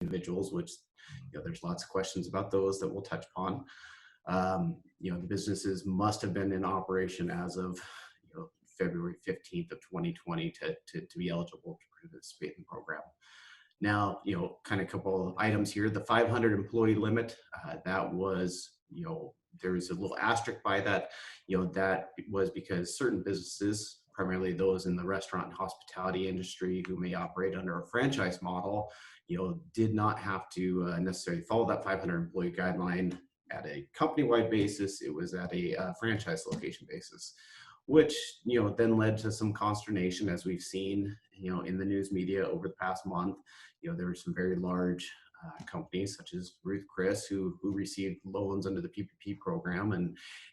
individuals, which there's lots of questions about those that we'll touch upon. The businesses must have been in operation as of February 15th of 2020 to be eligible to participate in the program. Now, kind of a couple of items here. The 500 employee limit, that was, there's a little asterisk by that. That was because certain businesses, primarily those in the restaurant and hospitality industry who may operate under a franchise model, did not have to necessarily follow that 500 employee guideline at a company-wide basis. It was at a franchise location basis, which then led to some consternation, as we've seen in the news media over the past month. There were some very large companies such as Ruth Chris who received loans under the PPP program,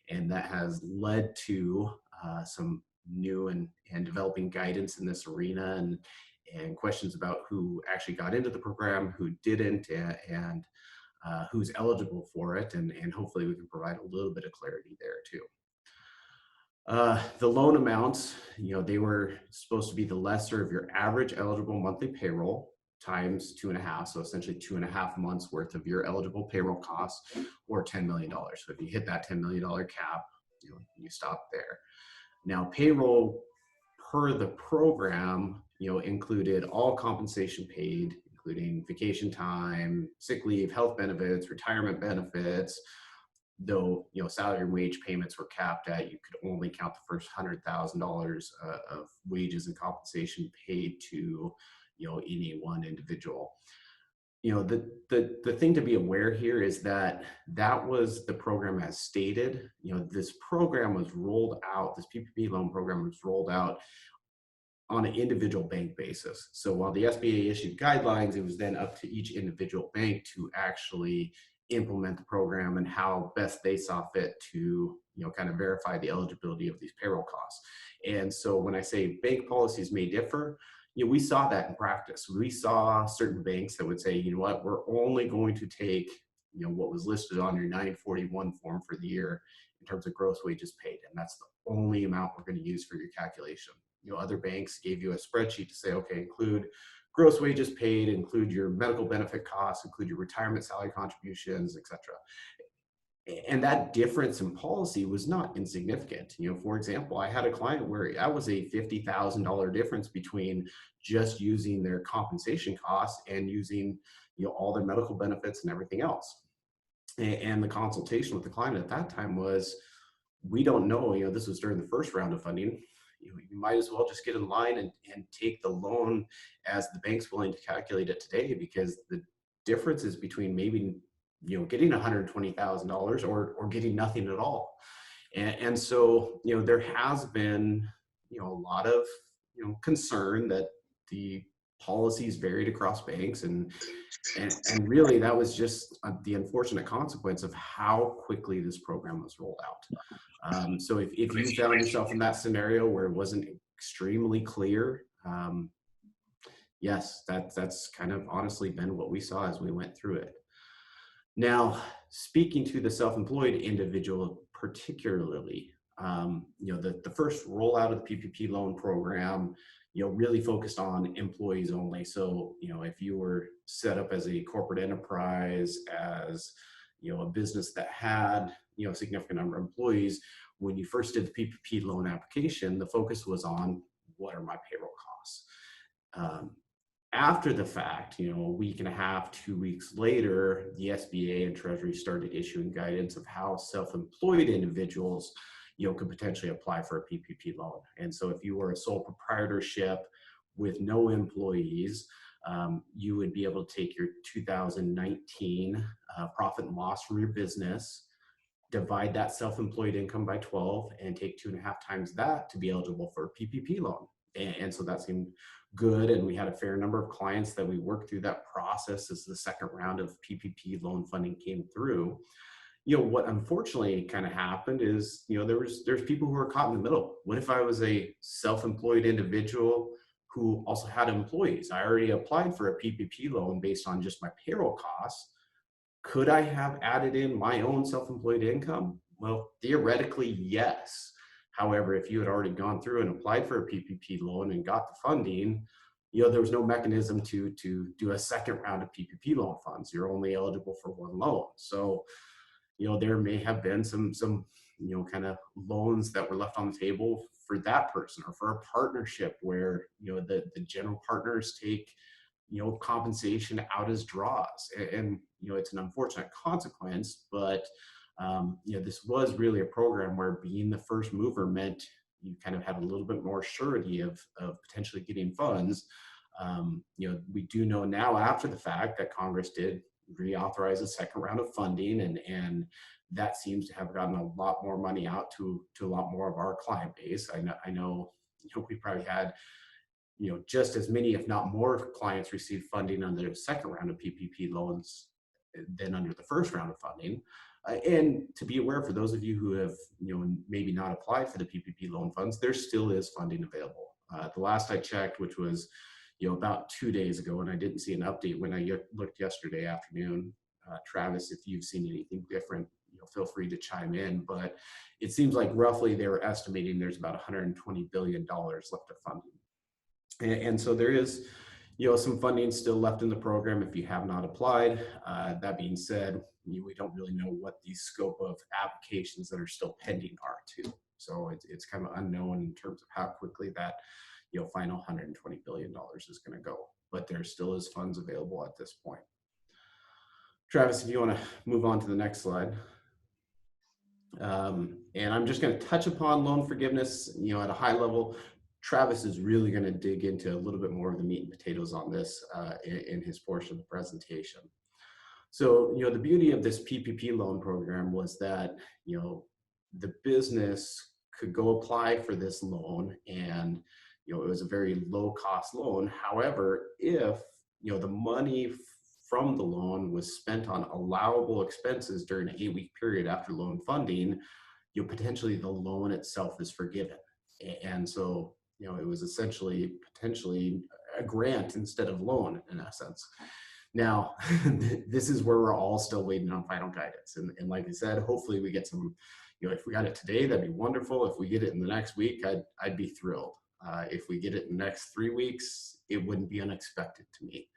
and that has led to some new and developing guidance in this arena, and questions about who actually got into the program, who didn't, and who's eligible for it, and hopefully we can provide a little bit of clarity there too. The loan amounts, they were supposed to be the lesser of your average eligible monthly payroll times 2.5, so essentially 2.5 months worth of your eligible payroll costs, or $10 million. So if you hit that $10 million cap, you stop there. Now, payroll per the program, included all compensation paid, including vacation time, sick leave, health benefits, retirement benefits. Though salary and wage payments were capped at, you could only count the first $100,000 of wages and compensation paid to any one individual. The thing to be aware here is that was the program as stated. This program was rolled out, this PPP loan program was rolled out on an individual bank basis. So while the SBA issued guidelines, it was then up to each individual bank to actually implement the program and how best they saw fit to kind of verify the eligibility of these payroll costs. And so when I say bank policies may differ, we saw that in practice. We saw certain banks that would say, what, we're only going to take what was listed on your 941 form for the year in terms of gross wages paid, and that's the only amount we're going to use for your calculation. Other banks gave you a spreadsheet to say, okay, include gross wages paid, include your medical benefit costs, include your retirement salary contributions, etc. And that difference in policy was not insignificant. For example, I had a client where that was a $50,000 difference between just using their compensation costs and using all their medical benefits and everything else. And the consultation with the client at that time was, we don't know, this was during the first round of funding, you might as well just get in line and take the loan as the bank's willing to calculate it today, because the difference is between maybe getting $120,000 or getting nothing at all. And so there has been a lot of concern that the policies varied across banks, and really that was just the unfortunate consequence of how quickly this program was rolled out. So if you found yourself in that scenario where it wasn't extremely clear, yes, that's kind of honestly been what we saw as we went through it. Now, speaking to the self-employed individual particularly, the first rollout of the PPP loan program, really focused on employees only. So, if you were set up as a corporate enterprise, as a business that had a significant number of employees, when you first did the PPP loan application, the focus was on what are my payroll costs. After the fact, a week and a half, 2 weeks later, the SBA and Treasury started issuing guidance of how self-employed individuals could potentially apply for a PPP loan. And so if you were a sole proprietorship with no employees, you would be able to take your 2019 profit and loss from your business, divide that self-employed income by 12, and take 2.5 times that to be eligible for a PPP loan. And so that seemed good, and we had a fair number of clients that we worked through that process as the second round of PPP loan funding came through. What unfortunately kind of happened is, there's people who are caught in the middle. What if I was a self-employed individual who also had employees? I already applied for a PPP loan based on just my payroll costs. Could I have added in my own self-employed income? Well, theoretically, yes. However, if you had already gone through and applied for a PPP loan and got the funding, there was no mechanism to do a second round of PPP loan funds. You're only eligible for one loan. So, there may have been some kind of loans that were left on the table for that person, or for a partnership where, the general partners take, compensation out as draws. And it's an unfortunate consequence, but, this was really a program where being the first mover meant you kind of had a little bit more surety of potentially getting funds. We do know now after the fact that Congress did reauthorize a second round of funding, and that seems to have gotten a lot more money out to a lot more of our client base. I know we probably had just as many, if not more, clients receive funding under the second round of PPP loans than under the first round of funding. And to be aware, for those of you who have maybe not applied for the PPP loan funds, there still is funding available. The last I checked, which was about 2 days ago, and I didn't see an update when I looked yesterday afternoon. Travis, if you've seen anything different, feel free to chime in, but it seems like roughly they were estimating there's about $120 billion left of funding. And so there is, some funding still left in the program if you have not applied. That being said, we don't really know what the scope of applications that are still pending are too. So it's kind of unknown in terms of how quickly that final $120 billion is going to go. But there still is funds available at this point. Travis, if you want to move on to the next slide. And I'm just going to touch upon loan forgiveness, at a high level. Travis is really going to dig into a little bit more of the meat and potatoes on this in his portion of the presentation. So, the beauty of this PPP loan program was that, the business could go apply for this loan, and, it was a very low cost loan. However, if, the money from the loan was spent on allowable expenses during an 8-week period after loan funding, potentially the loan itself is forgiven. And so, it was essentially potentially a grant instead of loan in essence. Now, this is where we're all still waiting on final guidance. And like I said, hopefully we get some, if we got it today, that'd be wonderful. If we get it in the next week, I'd be thrilled. If we get it in the next 3 weeks, it wouldn't be unexpected to me.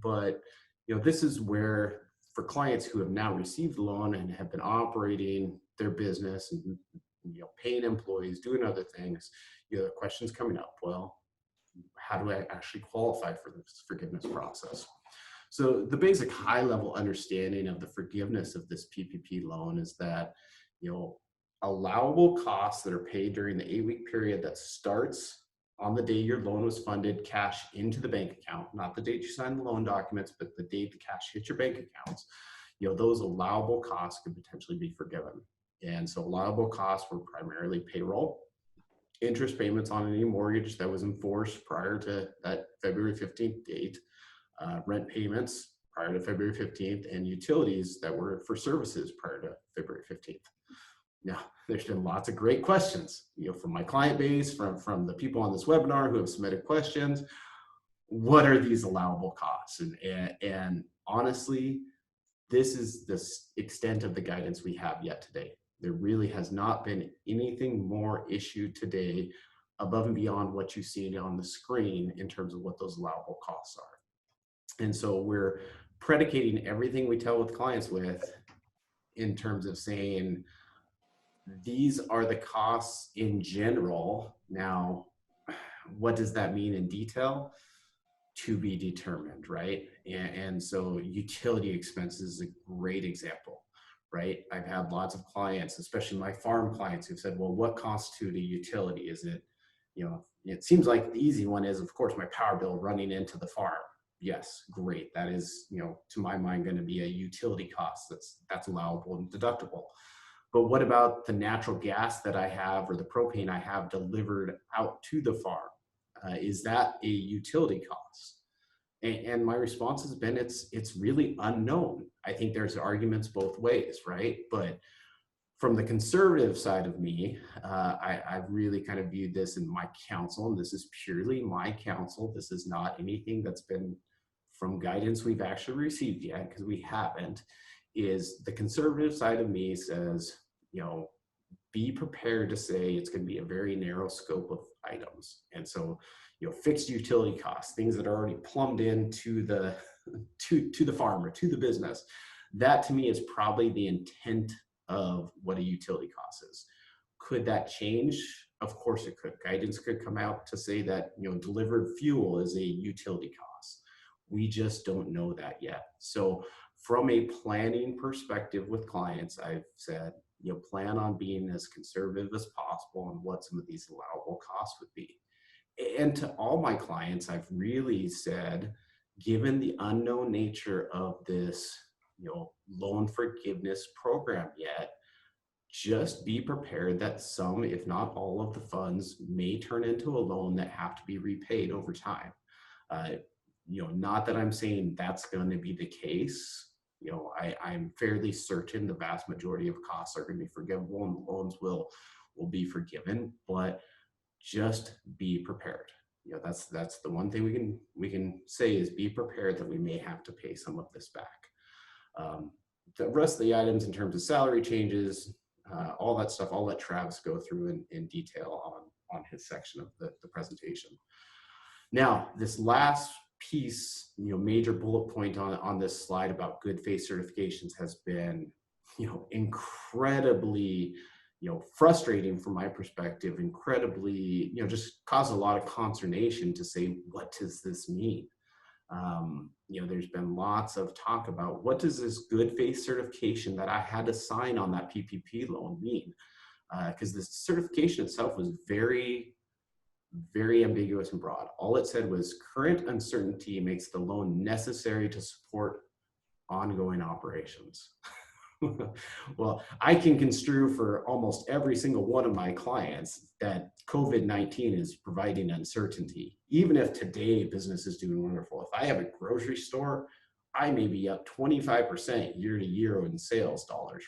But, this is where, for clients who have now received the loan and have been operating their business and, paying employees, doing other things, the questions coming up, well, how do I actually qualify for this forgiveness process? So the basic high level understanding of the forgiveness of this PPP loan is that, allowable costs that are paid during the 8-week period that starts on the day your loan was funded, cash into the bank account, not the date you signed the loan documents, but the date the cash hits your bank accounts, those allowable costs could potentially be forgiven. And so allowable costs were primarily payroll, interest payments on any mortgage that was enforced prior to that February 15th date, rent payments prior to February 15th, and utilities that were for services prior to February 15th. Now, there's been lots of great questions, from my client base, from the people on this webinar who have submitted questions. What are these allowable costs? And honestly, this is the extent of the guidance we have yet today. There really has not been anything more issued today above and beyond what you see on the screen in terms of what those allowable costs are. And so we're predicating everything we tell with clients with in terms of saying, these are the costs in general. Now, what does that mean in detail? To be determined, right? And so utility expenses is a great example, right? I've had lots of clients, especially my farm clients, who've said, well, what constitutes a utility? Is it, it seems like the easy one is, of course, my power bill running into the farm. Yes, great. That is, to my mind, going to be a utility cost that's allowable and deductible. But what about the natural gas that I have, or the propane I have delivered out to the farm? Is that a utility cost? And my response has been, it's really unknown. I think there's arguments both ways, right? But from the conservative side of me, I've really kind of viewed this in my counsel, and this is purely my counsel. This is not anything that's been from guidance we've actually received yet, because we haven't. Is the conservative side of me says, be prepared to say it's going to be a very narrow scope of items. And so, fixed utility costs, things that are already plumbed into the to the farmer, to the business. That to me is probably the intent of what a utility cost is. Could that change? Of course it could. Guidance could come out to say that, delivered fuel is a utility cost. We just don't know that yet. So from a planning perspective with clients, I've said, plan on being as conservative as possible on what some of these allowable costs would be. And to all my clients, I've really said, given the unknown nature of this, loan forgiveness program yet, just be prepared that some, if not all of the funds may turn into a loan that have to be repaid over time. Not that I'm saying that's going to be the case. I'm fairly certain the vast majority of costs are going to be forgivable and loans will be forgiven, but just be prepared. That's the one thing we can say is be prepared that we may have to pay some of this back. The rest of the items in terms of salary changes, all that stuff, I'll let Travis go through in detail on his section of the presentation. Now, this last piece, major bullet point on this slide about good faith certifications has been, incredibly, frustrating from my perspective, incredibly, just caused a lot of consternation to say, what does this mean? There's been lots of talk about what does this good faith certification that I had to sign on that PPP loan mean? Because the certification itself was very, very ambiguous and broad. All it said was current uncertainty makes the loan necessary to support ongoing operations. Well, I can construe for almost every single one of my clients that COVID-19 is providing uncertainty. Even if today business is doing wonderful. If I have a grocery store, I may be up 25% year to year in sales dollars,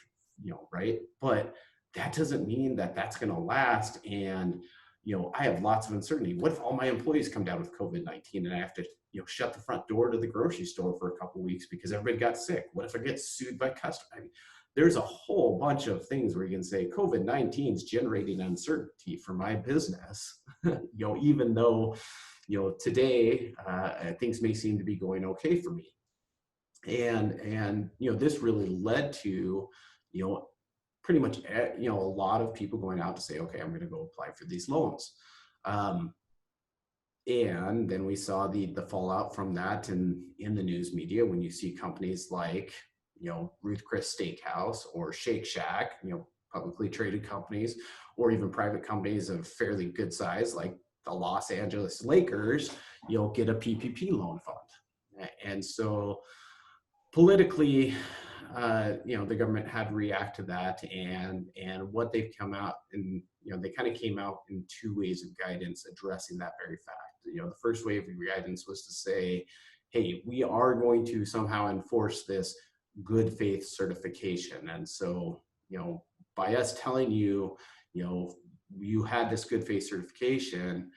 right? But that doesn't mean that that's going to last. And, I have lots of uncertainty. What if all my employees come down with COVID-19 and I have to, shut the front door to the grocery store for a couple of weeks because everybody got sick? What if I get sued by customers? I mean, there's a whole bunch of things where you can say COVID-19 is generating uncertainty for my business, even though, today things may seem to be going okay for me. And this really led to, pretty much, a lot of people going out to say, okay, I'm going to go apply for these loans. And then we saw the fallout from that in the news media when you see companies like, Ruth Chris Steakhouse or Shake Shack, publicly traded companies, or even private companies of fairly good size like the Los Angeles Lakers, get a PPP loan fund. And so politically, the government had to react to that, and what they've come out and they kind of came out in two ways of guidance addressing that very fact. The first wave of guidance was to say, hey, we are going to somehow enforce this good faith certification, and so by us telling you, you had this good faith certification,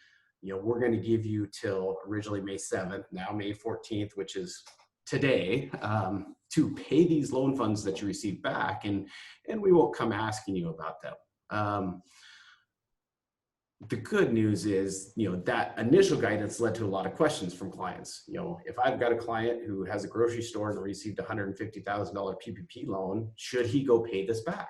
we're going to give you till originally May 7th, now May 14th, which is today, to pay these loan funds that you received back, and we won't come asking you about them. The good news is, that initial guidance led to a lot of questions from clients. If I've got a client who has a grocery store and received a $150,000 PPP loan, should he go pay this back?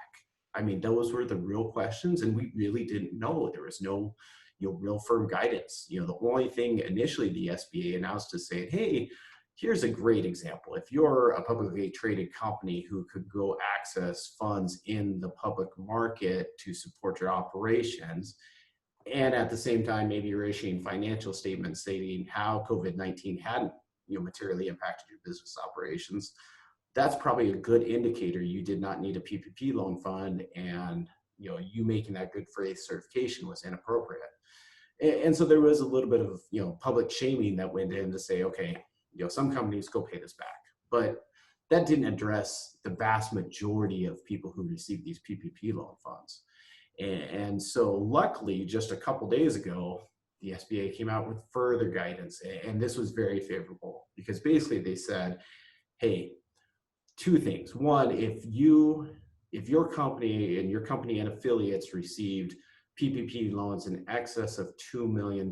I mean, those were the real questions, and we really didn't know. There was no, real firm guidance. The only thing initially the SBA announced to say, hey, here's a great example. If you're a publicly traded company who could go access funds in the public market to support your operations, and at the same time, maybe you're issuing financial statements stating how COVID-19 hadn't, materially impacted your business operations, that's probably a good indicator you did not need a PPP loan fund, and you making that good faith certification was inappropriate. And so there was a little bit of public shaming that went in to say, okay, some companies go pay this back, but that didn't address the vast majority of people who received these PPP loan funds. And so luckily, just a couple days ago, the SBA came out with further guidance, and this was very favorable because basically they said, hey, two things. One, if you if your company and affiliates received PPP loans in excess of $2 million,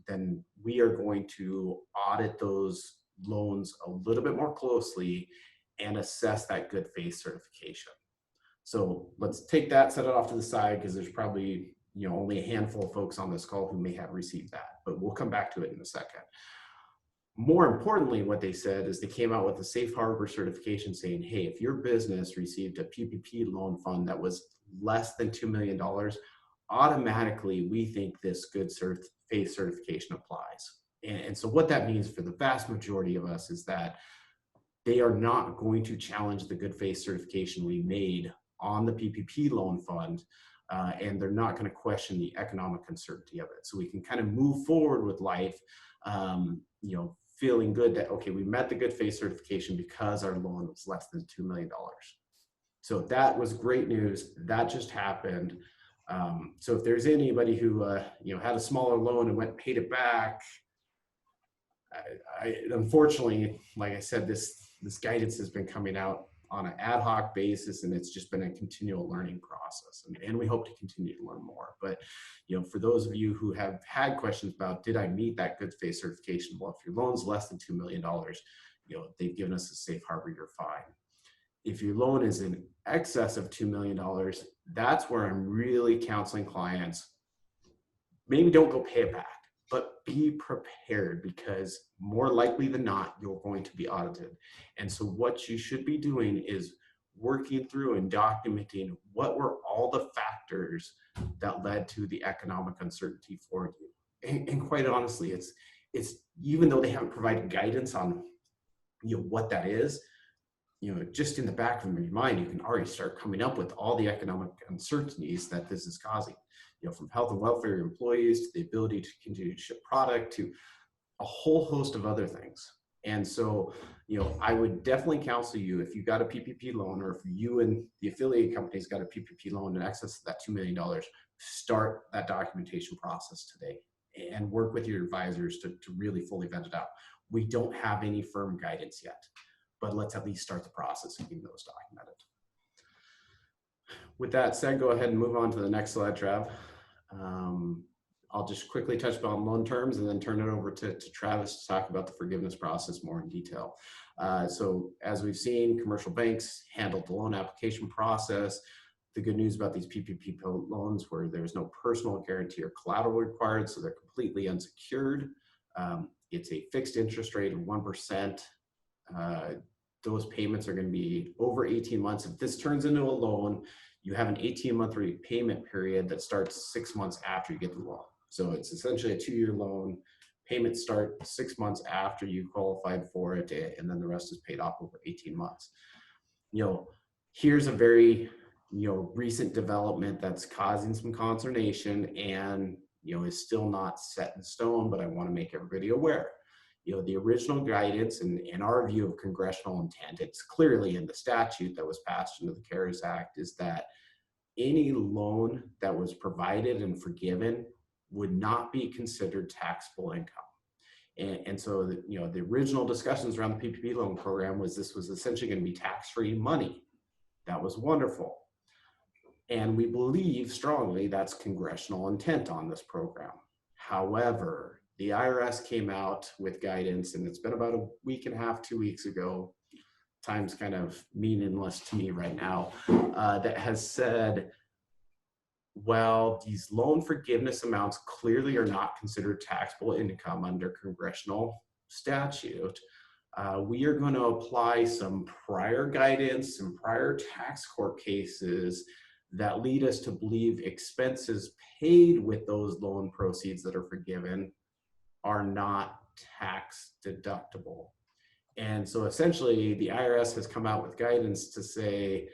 then we are going to audit those loans a little bit more closely and assess that good faith certification. So let's take that, set it off to the side, because there's probably only a handful of folks on this call who may have received that, but we'll come back to it in a second. More importantly, what they said is they came out with a safe harbor certification saying, hey, if your business received a PPP loan fund that was less than $2 million, automatically we think this good faith certification applies. And so what that means for the vast majority of us is that they are not going to challenge the good faith certification we made on the PPP loan fund, and they're not going to question the economic uncertainty of it. So we can kind of move forward with life, feeling good that, okay, we met the good faith certification because our loan was less than $2 million. So that was great news. That just happened. So if there's anybody who had a smaller loan and went and paid it back, I unfortunately, like I said, this guidance has been coming out on an ad hoc basis, and it's just been a continual learning process. And we hope to continue to learn more. But for those of you who have had questions about, did I meet that good faith certification? Well, if your loan's less than $2 million, they've given us a safe harbor, you're fine. If your loan is in excess of $2 million, that's where I'm really counseling clients. Maybe don't go pay it back, but be prepared, because more likely than not, you're going to be audited. And so what you should be doing is working through and documenting what were all the factors that led to the economic uncertainty for you. And quite honestly, it's even though they haven't provided guidance on what that is, just in the back of your mind, you can already start coming up with all the economic uncertainties that this is causing, from health and welfare employees to the ability to continue to ship product to a whole host of other things. And so, I would definitely counsel you, if you got a PPP loan, or if you and the affiliate companies got a PPP loan in excess of that $2 million, start that documentation process today and work with your advisors to really fully vet it out. We don't have any firm guidance yet, but let's at least start the process of getting those documented. With that said, go ahead and move on to the next slide, Trav. I'll just quickly touch on loan terms and then turn it over to Travis to talk about the forgiveness process more in detail. So as we've seen, commercial banks handled the loan application process. The good news about these PPP loans were there's no personal guarantee or collateral required, so they're completely unsecured. It's a fixed interest rate of 1%. Those payments are going to be over 18 months. If this turns into a loan, you have an 18-month repayment period that starts 6 months after you get the loan. So it's essentially a 2-year loan. Payments start 6 months after you qualified for it, and then the rest is paid off over 18 months. Here's a very recent development that's causing some consternation and is still not set in stone, but I want to make everybody aware. The original guidance and in our view of congressional intent, it's clearly in the statute that was passed into the CARES Act, is that any loan that was provided and forgiven would not be considered taxable income. And so the original discussions around the PPP loan program was this was essentially going to be tax-free money. That was wonderful. And we believe strongly that's congressional intent on this program. However, the IRS came out with guidance, and it's been about a week and a half, 2 weeks ago. Time's kind of meaningless to me right now, that has said, well, these loan forgiveness amounts clearly are not considered taxable income under congressional statute. We are going to apply some prior guidance, some prior tax court cases that lead us to believe expenses paid with those loan proceeds that are forgiven are not tax deductible. And so essentially the IRS has come out with guidance to say,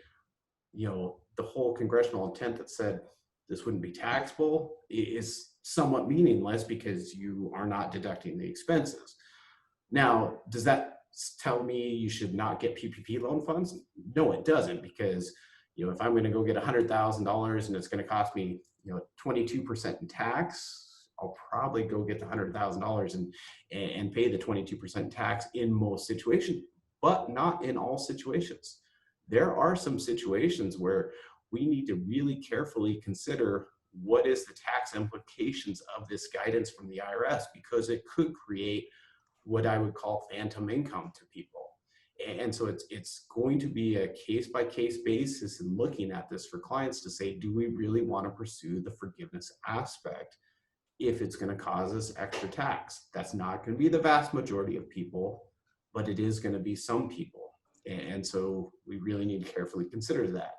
the whole congressional intent that said this wouldn't be taxable is somewhat meaningless because you are not deducting the expenses. Now, does that tell me you should not get PPP loan funds? No, it doesn't, because if I'm going to go get $100,000 and it's going to cost me 22% in tax, I'll probably go get the $100,000 and pay the 22% tax in most situations, but not in all situations. there are some situations where we need to really carefully consider what is the tax implications of this guidance from the IRS, because it could create what I would call phantom income to people. And so it's going to be a case-by-case basis in looking at this for clients to say, do we really want to pursue the forgiveness aspect if it's going to cause us extra tax? That's not going to be the vast majority of people, but it is going to be some people. And so we really need to carefully consider that.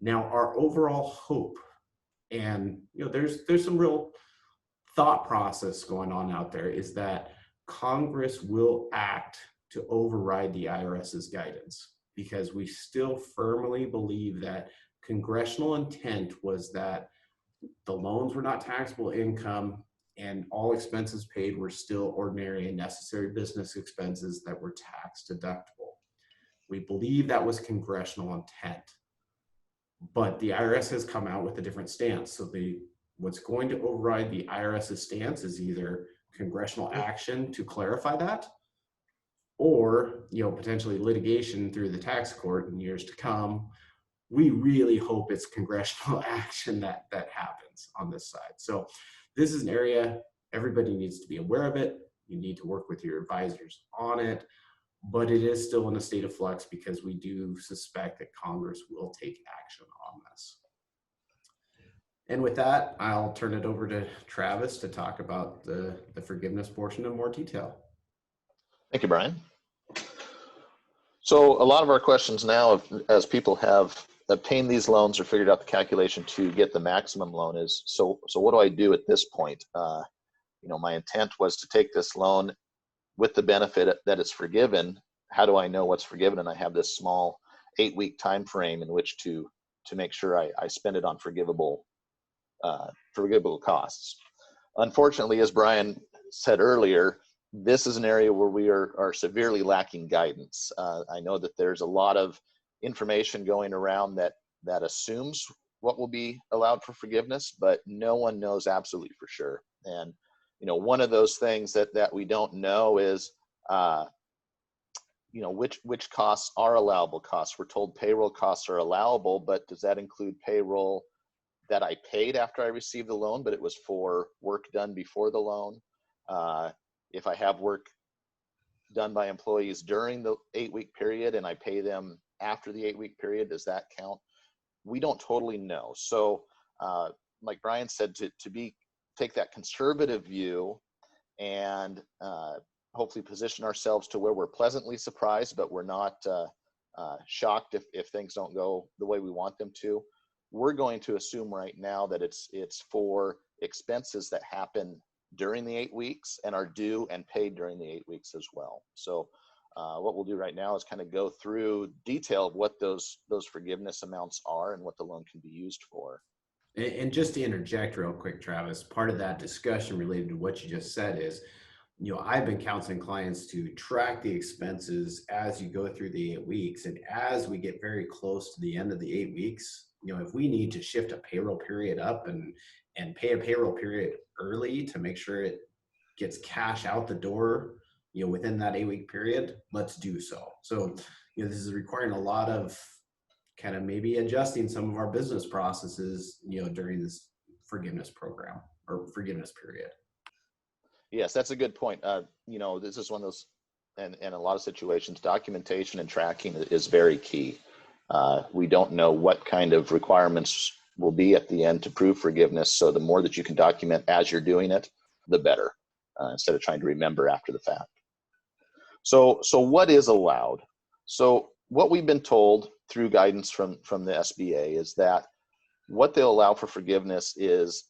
Now, our overall hope, and there's some real thought process going on out there, is that Congress will act to override the IRS's guidance, because we still firmly believe that congressional intent was that the loans were not taxable income and all expenses paid were still ordinary and necessary business expenses that were tax deductible. We believe that was congressional intent, but the IRS has come out with a different stance. So what's going to override the IRS's stance is either congressional action to clarify that, or potentially litigation through the tax court in years to come. We really hope it's congressional action that happens on this side. So this is an area everybody needs to be aware of it. You need to work with your advisors on it, but it is still in a state of flux because we do suspect that Congress will take action on this. And with that, I'll turn it over to Travis to talk about the forgiveness portion in more detail. Thank you, Brian. So a lot of our questions now, as people have obtained these loans or figured out the calculation to get the maximum loan, is, so what do I do at this point? My intent was to take this loan with the benefit that it's forgiven. How do I know what's forgiven? And I have this small 8-week time frame in which to make sure I spend it on forgivable costs. Unfortunately, as Brian said earlier, this is an area where we are severely lacking guidance. I know that there's a lot of information going around that assumes what will be allowed for forgiveness, but no one knows absolutely for sure. And one of those things that we don't know is which costs are allowable costs. We're told payroll costs are allowable, but does that include payroll that I paid after I received the loan, but it was for work done before the loan? If I have work done by employees during the 8-week period and I pay them after the 8-week period, does that count? We don't totally know. So like Brian said, to take that conservative view and hopefully position ourselves to where we're pleasantly surprised, but we're not shocked if things don't go the way we want them to. We're going to assume right now that it's for expenses that happen during the 8 weeks and are due and paid during the 8 weeks as well. So what we'll do right now is kind of go through detail of what those forgiveness amounts are and what the loan can be used for. And just to interject real quick, Travis, part of that discussion related to what you just said is, I've been counseling clients to track the expenses as you go through the 8 weeks. And as we get very close to the end of the 8 weeks, if we need to shift a payroll period up and pay a payroll period early to make sure it gets cash out the door, within that 8-week period, let's do so. So, this is requiring a lot of kind of maybe adjusting some of our business processes, during this forgiveness program or forgiveness period. Yes, that's a good point. This is one of those, and in a lot of situations, documentation and tracking is very key. We don't know what kind of requirements will be at the end to prove forgiveness. So the more that you can document as you're doing it, the better, instead of trying to remember after the fact. So what is allowed? So what we've been told through guidance from the SBA is that what they'll allow for forgiveness is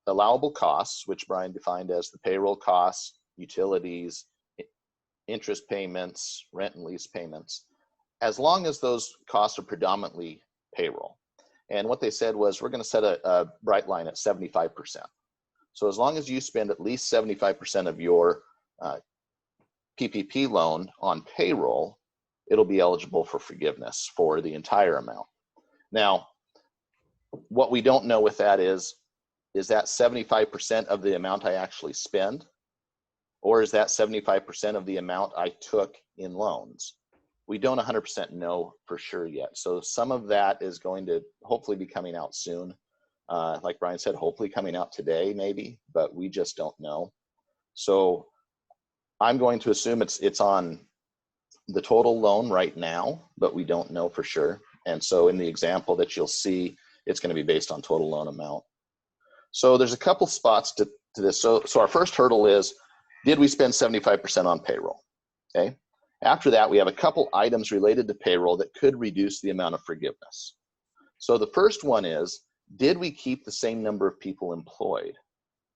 allowable costs, which Brian defined as the payroll costs, utilities, interest payments, rent and lease payments, as long as those costs are predominantly payroll. And what they said was, we're going to set a bright line at 75%. So as long as you spend at least 75% of your PPP loan on payroll, it'll be eligible for forgiveness for the entire amount. Now, what we don't know with that is that 75% of the amount I actually spend, or is that 75% of the amount I took in loans? we don't 100% know for sure yet. So some of that is going to hopefully be coming out soon. Like Brian said, hopefully coming out today maybe, but we just don't know. So I'm going to assume it's on the total loan right now, but we don't know for sure. And so in the example that you'll see, it's going to be based on total loan amount. So there's a couple spots to this. So our first hurdle is, did we spend 75% on payroll? Okay. After that, we have a couple items related to payroll that could reduce the amount of forgiveness. So the first one is, did we keep the same number of people employed?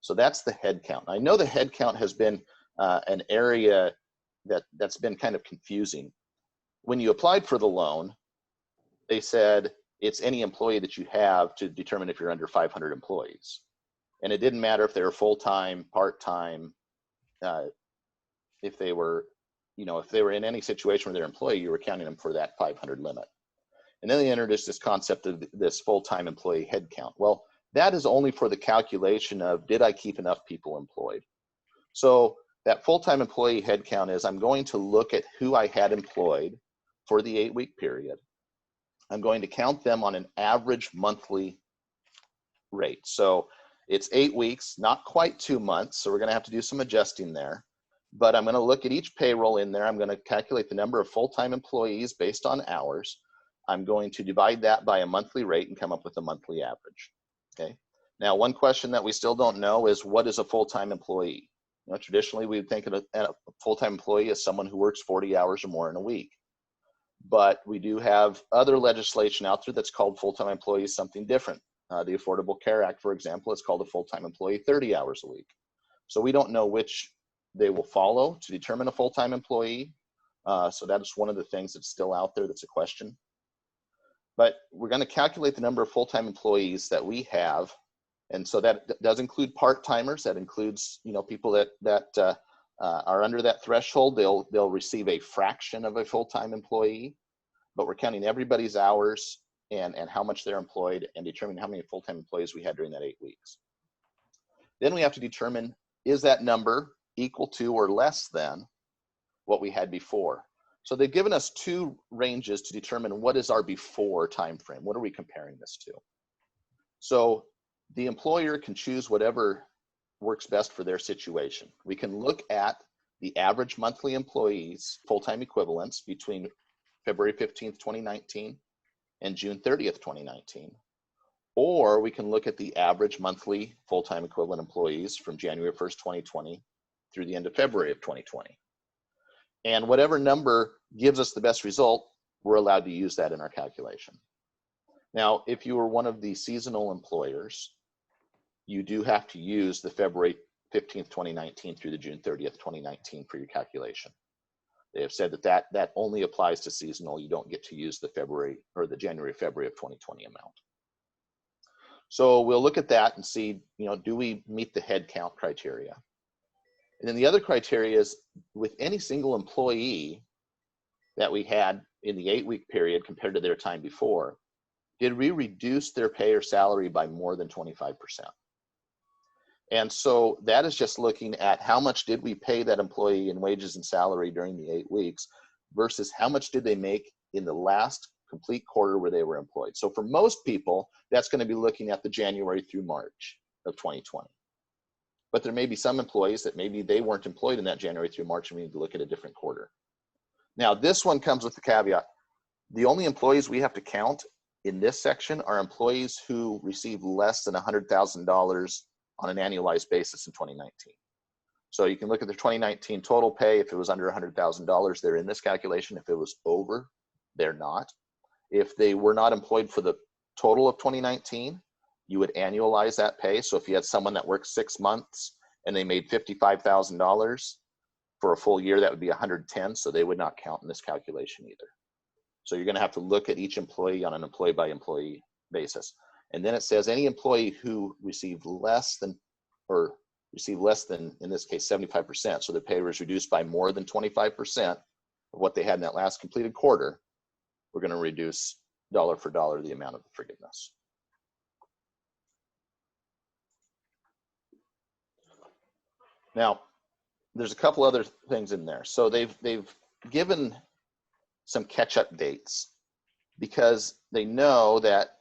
So that's the head count. I know the head count has been an area that's been kind of confusing. When you applied for the loan, they said it's any employee that you have to determine if you're under 500 employees. And it didn't matter if they were full-time, part-time, if they were in any situation where they're an employee, you were counting them for that 500 limit. And then they introduced this concept of this full-time employee head count. Well, that is only for the calculation of, did I keep enough people employed? So that full-time employee head count is, I'm going to look at who I had employed for the 8-week period. I'm going to count them on an average monthly rate. So it's 8 weeks, not quite 2 months. So we're going to have to do some adjusting there. But I'm going to look at each payroll in there. I'm going to calculate the number of full-time employees based on hours. I'm going to divide that by a monthly rate and come up with a monthly average. Okay. Now, one question that we still don't know is, what is a full-time employee? You know, traditionally, we would think of a full-time employee as someone who works 40 hours or more in a week. But we do have other legislation out there that's called full-time employees something different. The Affordable Care Act, for example, is called a full-time employee 30 hours a week. So we don't know which they will follow to determine a full-time employee. So that's one of the things that's still out there that's a question. But we're going to calculate the number of full-time employees that we have. And so that does include part-timers. That includes, people that are under that threshold. They'll receive a fraction of a full-time employee, but we're counting everybody's hours and how much they're employed and determining how many full-time employees we had during that 8 weeks. Then we have to determine, is that number equal to or less than what we had before? So they've given us two ranges to determine what is our before time frame. What are we comparing this to? So the employer can choose whatever works best for their situation. We can look at the average monthly employees, full-time equivalents between February 15th, 2019 and June 30th, 2019. Or we can look at the average monthly full-time equivalent employees from January 1st, 2020 through the end of February of 2020. And whatever number gives us the best result, we're allowed to use that in our calculation. Now, if you were one of the seasonal employers, you do have to use the February 15th, 2019 through the June 30th, 2019 for your calculation. They have said that only applies to seasonal. You don't get to use the February or the January, February of 2020 amount. So we'll look at that and see, do we meet the head count criteria? And then the other criteria is, with any single employee that we had in the 8-week period compared to their time before, did we reduce their pay or salary by more than 25%? And so that is just looking at how much did we pay that employee in wages and salary during the 8 weeks versus how much did they make in the last complete quarter where they were employed. So for most people, that's going to be looking at the January through March of 2020. But there may be some employees that maybe they weren't employed in that January through March, and we need to look at a different quarter. Now, this one comes with the caveat. The only employees we have to count in this section are employees who receive less than $100,000 on an annualized basis in 2019. So you can look at their 2019 total pay. If it was under $100,000, they're in this calculation. If it was over, they're not. If they were not employed for the total of 2019, you would annualize that pay. So if you had someone that worked 6 months and they made $55,000 for a full year, that would be 110. So they would not count in this calculation either. So you're going to have to look at each employee on an employee by employee basis. And then it says any employee who received less than, in this case, 75%. So their pay was reduced by more than 25% of what they had in that last completed quarter. We're going to reduce dollar for dollar the amount of the forgiveness. Now, there's a couple other things in there. So they've given some catch-up dates, because they know that,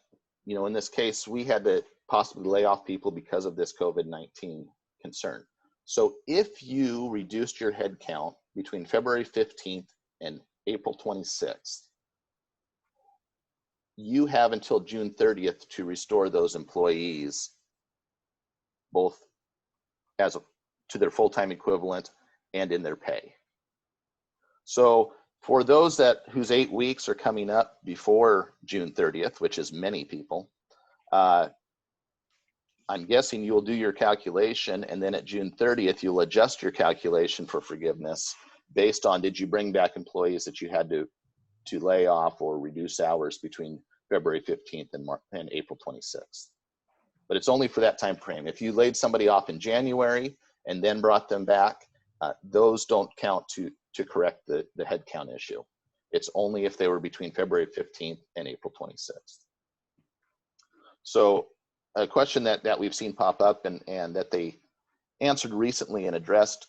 in this case, we had to possibly lay off people because of this COVID-19 concern. So if you reduced your head count between February 15th and April 26th, you have until June 30th to restore those employees both to their full-time equivalent and in their pay. So for those whose 8 weeks are coming up before June 30th, which is many people, I'm guessing you'll do your calculation, and then at June 30th, you'll adjust your calculation for forgiveness based on, did you bring back employees that you had to lay off or reduce hours between February 15th and April 26th. But it's only for that time frame. If you laid somebody off in January and then brought them back, those don't count to correct the head count issue. It's only if they were between February 15th and April 26th. So a question that we've seen pop up and that they answered recently and addressed,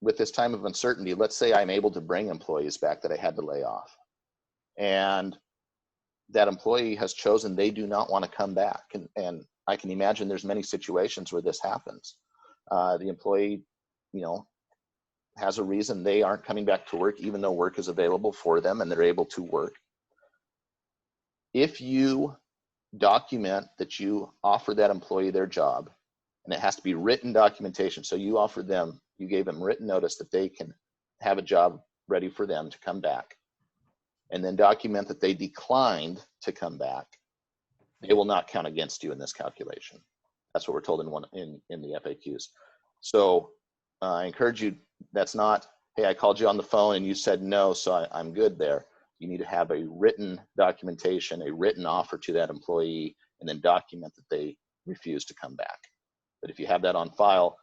with this time of uncertainty, let's say I'm able to bring employees back that I had to lay off, and that employee has chosen they do not want to come back. And I can imagine there's many situations where this happens. The employee, has a reason they aren't coming back to work, even though work is available for them and they're able to work. If you document that you offer that employee their job, and it has to be written documentation. So you gave them written notice that they can have a job ready for them to come back, and then document that they declined to come back, they will not count against you in this calculation. That's what we're told in the FAQs. So I encourage you, that's not, hey, I called you on the phone and you said no, so I'm good there. You need to have a written documentation, a written offer to that employee, and then document that they refuse to come back. But if you have that on file,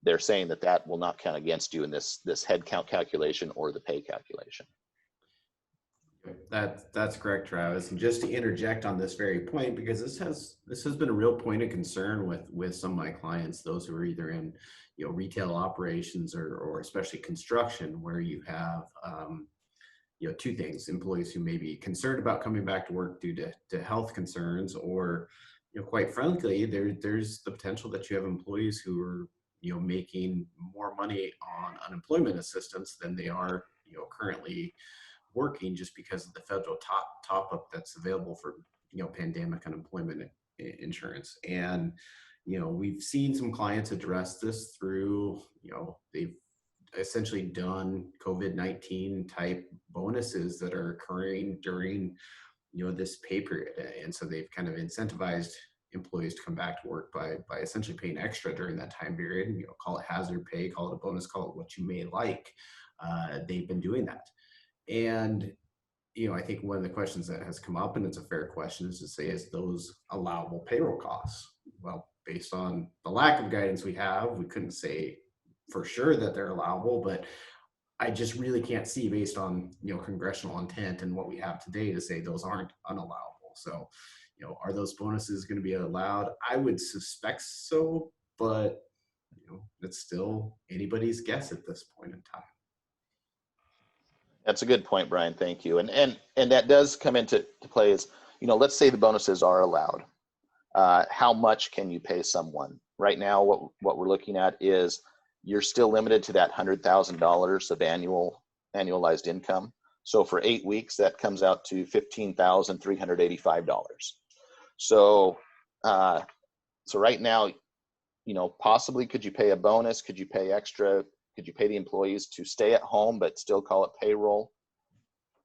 they're saying that will not count against you in this head count calculation or the pay calculation. That's correct, Travis. And just to interject on this very point, because this has been a real point of concern with some of my clients, those who are either in retail operations or especially construction, where you have two things: employees who may be concerned about coming back to work due to health concerns, or quite frankly, there's the potential that you have employees who are making more money on unemployment assistance than they are currently working, just because of the federal top up that's available for pandemic unemployment insurance. And we've seen some clients address this through they've essentially done COVID-19 type bonuses that are occurring during this pay period, and so they've kind of incentivized employees to come back to work by essentially paying extra during that time period. Call it hazard pay, call it a bonus, call it what you may like. They've been doing that. And, I think one of the questions that has come up, and it's a fair question, is to say, is those allowable payroll costs? Well, based on the lack of guidance we have, we couldn't say for sure that they're allowable, but I just really can't see, based on, congressional intent and what we have today, to say those aren't unallowable. So, are those bonuses going to be allowed? I would suspect so, but, it's still anybody's guess at this point in time. That's a good point, Brian. Thank you. And that does come into play is, let's say the bonuses are allowed. How much can you pay someone? Right now, what we're looking at is you're still limited to that $100,000 of annualized income. So for 8 weeks, that comes out to $15,385. So right now, possibly could you pay a bonus? Could you pay extra? Could you pay the employees to stay at home but still call it payroll?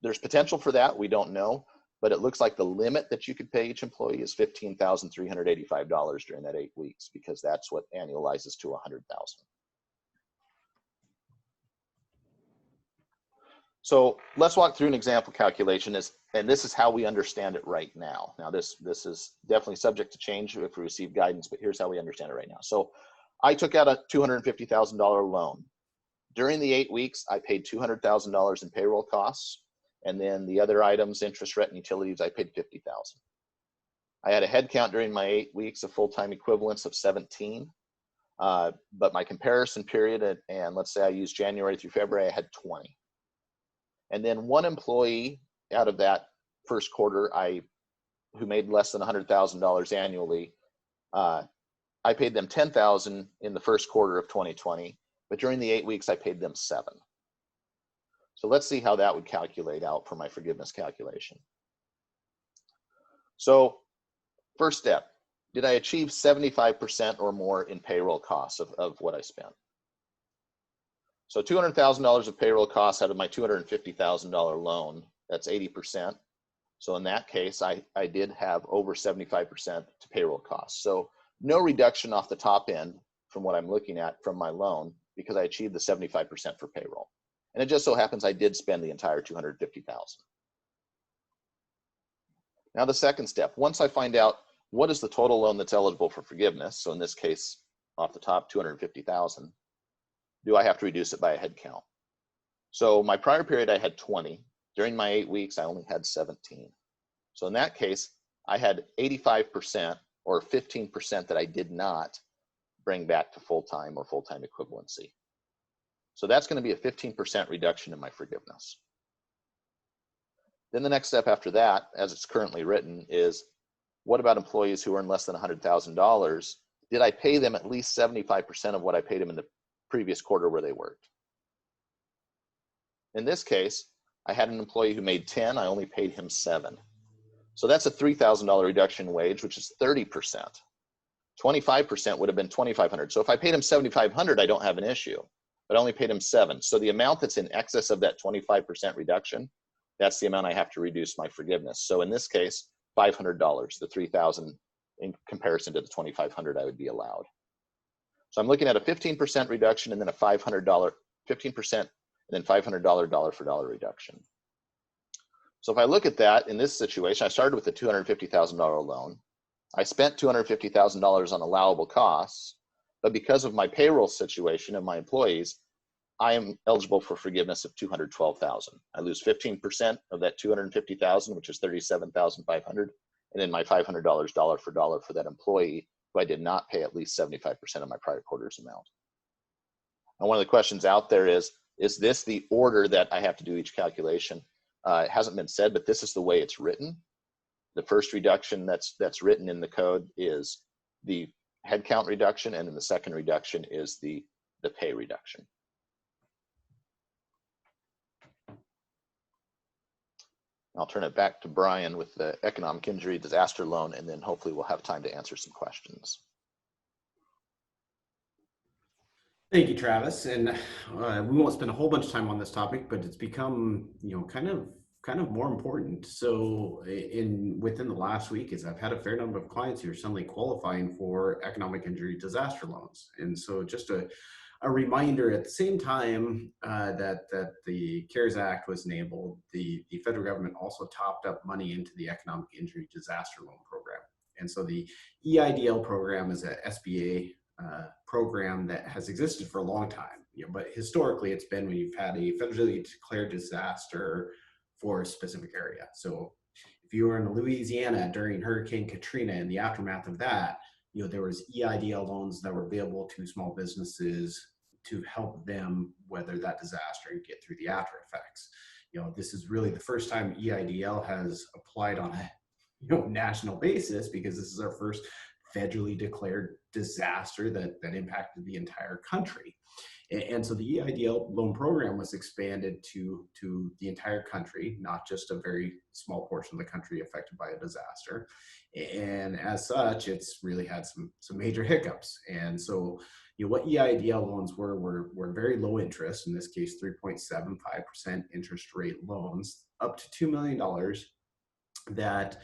There's potential for that. We don't know, but it looks like the limit that you could pay each employee is $15,385 during that 8 weeks, because that's what annualizes to $100,000. So let's walk through an example calculation, and this is how we understand it right now. Now this is definitely subject to change if we receive guidance, but here's how we understand it right now. So I took out a $250,000 loan. During the 8 weeks, I paid $200,000 in payroll costs, and then the other items, interest, rent, and utilities, I paid $50,000. I had a head count during my 8 weeks of full-time equivalents of 17, but my comparison period, and let's say I used January through February, I had 20. And then one employee out of that first quarter, who made less than $100,000 annually, I paid them $10,000 in the first quarter of 2020, but during the 8 weeks, I paid them $7,000. So let's see how that would calculate out for my forgiveness calculation. So first step, did I achieve 75% or more in payroll costs of what I spent? So $200,000 of payroll costs out of my $250,000 loan, that's 80%. So in that case, I did have over 75% to payroll costs. So no reduction off the top end from what I'm looking at from my loan because I achieved the 75% for payroll. And it just so happens I did spend the entire $250,000. Now the second step, once I find out what is the total loan that's eligible for forgiveness, so in this case, off the top, $250,000, do I have to reduce it by a head count? So my prior period, I had 20. During my 8 weeks, I only had 17. So in that case, I had 85% or 15% that I did not bring back to full-time or full-time equivalency. So that's going to be a 15% reduction in my forgiveness. Then the next step after that, as it's currently written, is what about employees who earn less than $100,000? Did I pay them at least 75% of what I paid them in the previous quarter where they worked? In this case, I had an employee who made 10, I only paid him 7. So that's a $3,000 reduction in wage, which is 30%. 25% would have been $2,500. So if I paid him $7,500, I don't have an issue, but I only paid him 7. So the amount that's in excess of that 25% reduction, that's the amount I have to reduce my forgiveness. So in this case, $500, the $3,000 in comparison to the $2,500 I would be allowed. So I'm looking at a 15% reduction and then a $500, 15% and then $500 dollar for dollar reduction. So if I look at that in this situation, I started with a $250,000 loan. I spent $250,000 on allowable costs, but because of my payroll situation and my employees, I am eligible for forgiveness of $212,000. I lose 15% of that $250,000, which is $37,500, and then my $500 dollar for that employee who I did not pay at least 75% of my prior quarter's amount. And one of the questions out there is this the order that I have to do each calculation? It hasn't been said, but this is the way it's written. The first reduction that's written in the code is the headcount reduction, and then the second reduction is the pay reduction. I'll turn it back to Brian with the economic injury disaster loan, and then hopefully we'll have time to answer some questions. Thank you, Travis. And we won't spend a whole bunch of time on this topic, but it's become, kind of more important. So within the last week, I've had a fair number of clients who are suddenly qualifying for economic injury disaster loans. And so just a reminder, at the same time that the CARES Act was enabled, the federal government also topped up money into the economic injury disaster loan program. And so the EIDL program is a SBA program that has existed for a long time, but historically it's been when you've had a federally declared disaster for a specific area. So if you were in Louisiana during Hurricane Katrina and the aftermath of that, there was EIDL loans that were available to small businesses to help them weather that disaster and get through the after effects. This is really the first time EIDL has applied on a national basis, because this is our first federally declared disaster that impacted the entire country. And so the EIDL loan program was expanded to the entire country, not just a very small portion of the country affected by a disaster. And as such, it's really had some major hiccups. And so what EIDL loans were very low interest, in this case 3.75% interest rate loans, up to $2 million that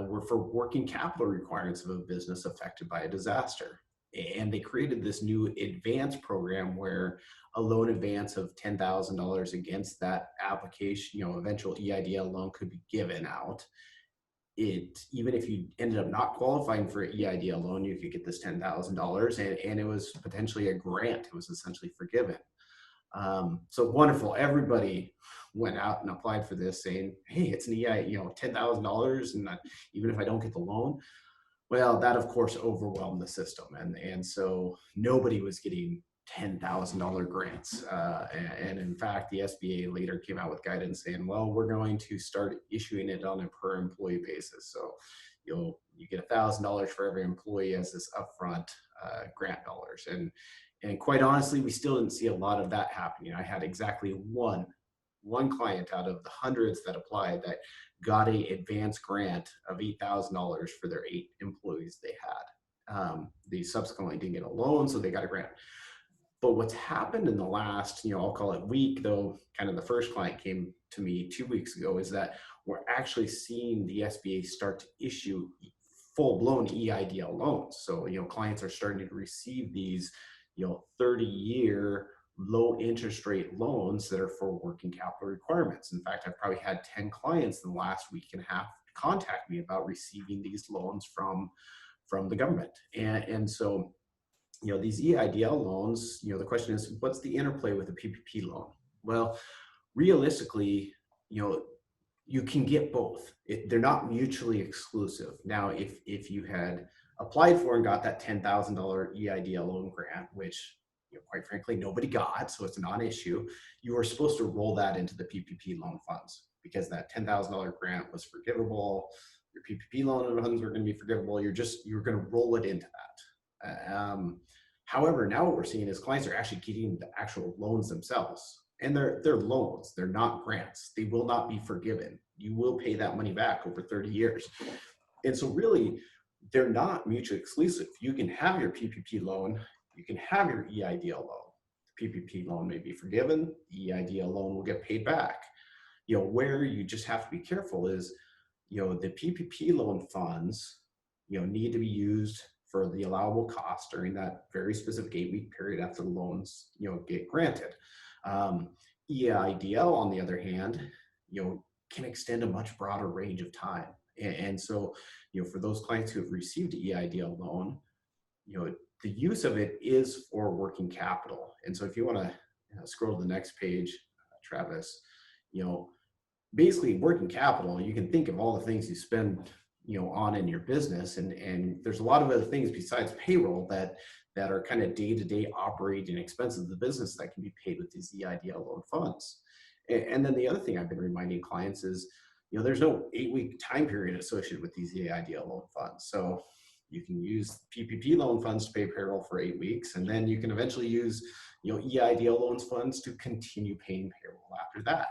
were for working capital requirements of a business affected by a disaster. And they created this new advance program where a loan advance of $10,000 against that application, eventual EIDL loan could be given out. Even if you ended up not qualifying for an EIDL loan, you could get this $10,000, and it was potentially a grant. It was essentially forgiven. So wonderful. Everybody went out and applied for this, saying, hey, it's an $10,000, and even if I don't get the loan. Well, that of course overwhelmed the system, and so nobody was getting $10,000 grants. And in fact, the SBA later came out with guidance saying, well, we're going to start issuing it on a per employee basis. So you get $1,000 for every employee as this upfront grant dollars. And quite honestly, we still didn't see a lot of that happening. I had exactly one client out of the hundreds that applied that got a advance grant of $8,000 for their 8 employees they had. They subsequently didn't get a loan, so they got a grant. But what's happened in the last, I'll call it week, though kind of the first client came to me 2 weeks ago, is that we're actually seeing the SBA start to issue full-blown EIDL loans. So, clients are starting to receive these, 30-year low interest rate loans that are for working capital requirements. In fact, I've probably had 10 clients in the last week and a half contact me about receiving these loans from the government. And so, these EIDL loans, the question is, what's the interplay with a PPP loan? Well, realistically, you can get both. They're not mutually exclusive. Now, if you had applied for and got that $10,000 EIDL loan grant, which quite frankly nobody got, so it's a non-issue, you were supposed to roll that into the PPP loan funds because that $10,000 grant was forgivable. Your PPP loan funds were going to be forgivable. You're going to roll it into that. However, now what we're seeing is clients are actually getting the actual loans themselves. And they're loans, they're not grants. They will not be forgiven. You will pay that money back over 30 years. And so really, they're not mutually exclusive. You can have your PPP loan, you can have your EIDL loan. The PPP loan may be forgiven, the EIDL loan will get paid back. Where you just have to be careful is, the PPP loan funds, need to be used for the allowable cost during that very specific 8-week period after the loans, get granted. EIDL, on the other hand, can extend a much broader range of time. And so, for those clients who have received an EIDL loan, the use of it is for working capital. And so if you want to scroll to the next page, Travis, basically working capital, you can think of all the things you spend on in your business, and there's a lot of other things besides payroll that are kind of day-to-day operating expenses of the business that can be paid with these EIDL loan funds. And then the other thing I've been reminding clients is, there's no 8-week time period associated with these EIDL loan funds. So you can use PPP loan funds to pay payroll for 8 weeks, and then you can eventually use EIDL loans funds to continue paying payroll after that.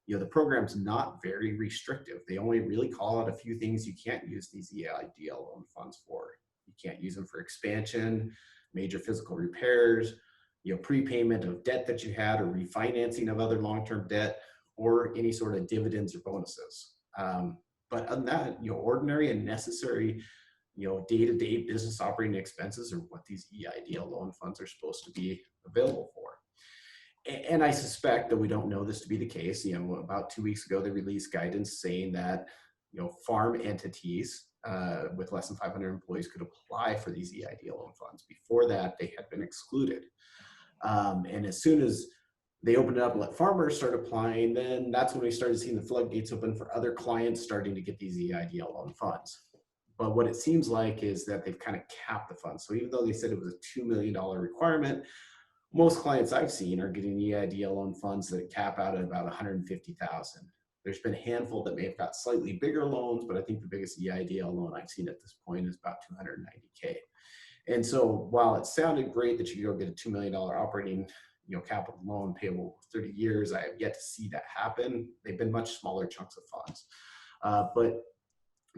The program's not very restrictive. They only really call out a few things you can't use these EIDL loan funds for. You can't use them for expansion, major physical repairs, prepayment of debt that you had, or refinancing of other long-term debt, or any sort of dividends or bonuses. But other than that, ordinary and necessary, day-to-day business operating expenses are what these EIDL loan funds are supposed to be available for. And I suspect that we don't know this to be the case. About 2 weeks ago, they released guidance saying that, farm entities with less than 500 employees could apply for these EIDL loan funds. Before that, they had been excluded. And as soon as they opened it up and let farmers start applying, then that's when we started seeing the floodgates open for other clients starting to get these EIDL loan funds. But what it seems like is that they've kind of capped the funds. So even though they said it was a $2 million requirement, most clients I've seen are getting EIDL loan funds that cap out at about $150,000. There's been a handful that may have got slightly bigger loans, but I think the biggest EIDL loan I've seen at this point is about $290K. And so while it sounded great that you go get a $2 million operating capital loan payable for 30 years, I have yet to see that happen. They've been much smaller chunks of funds.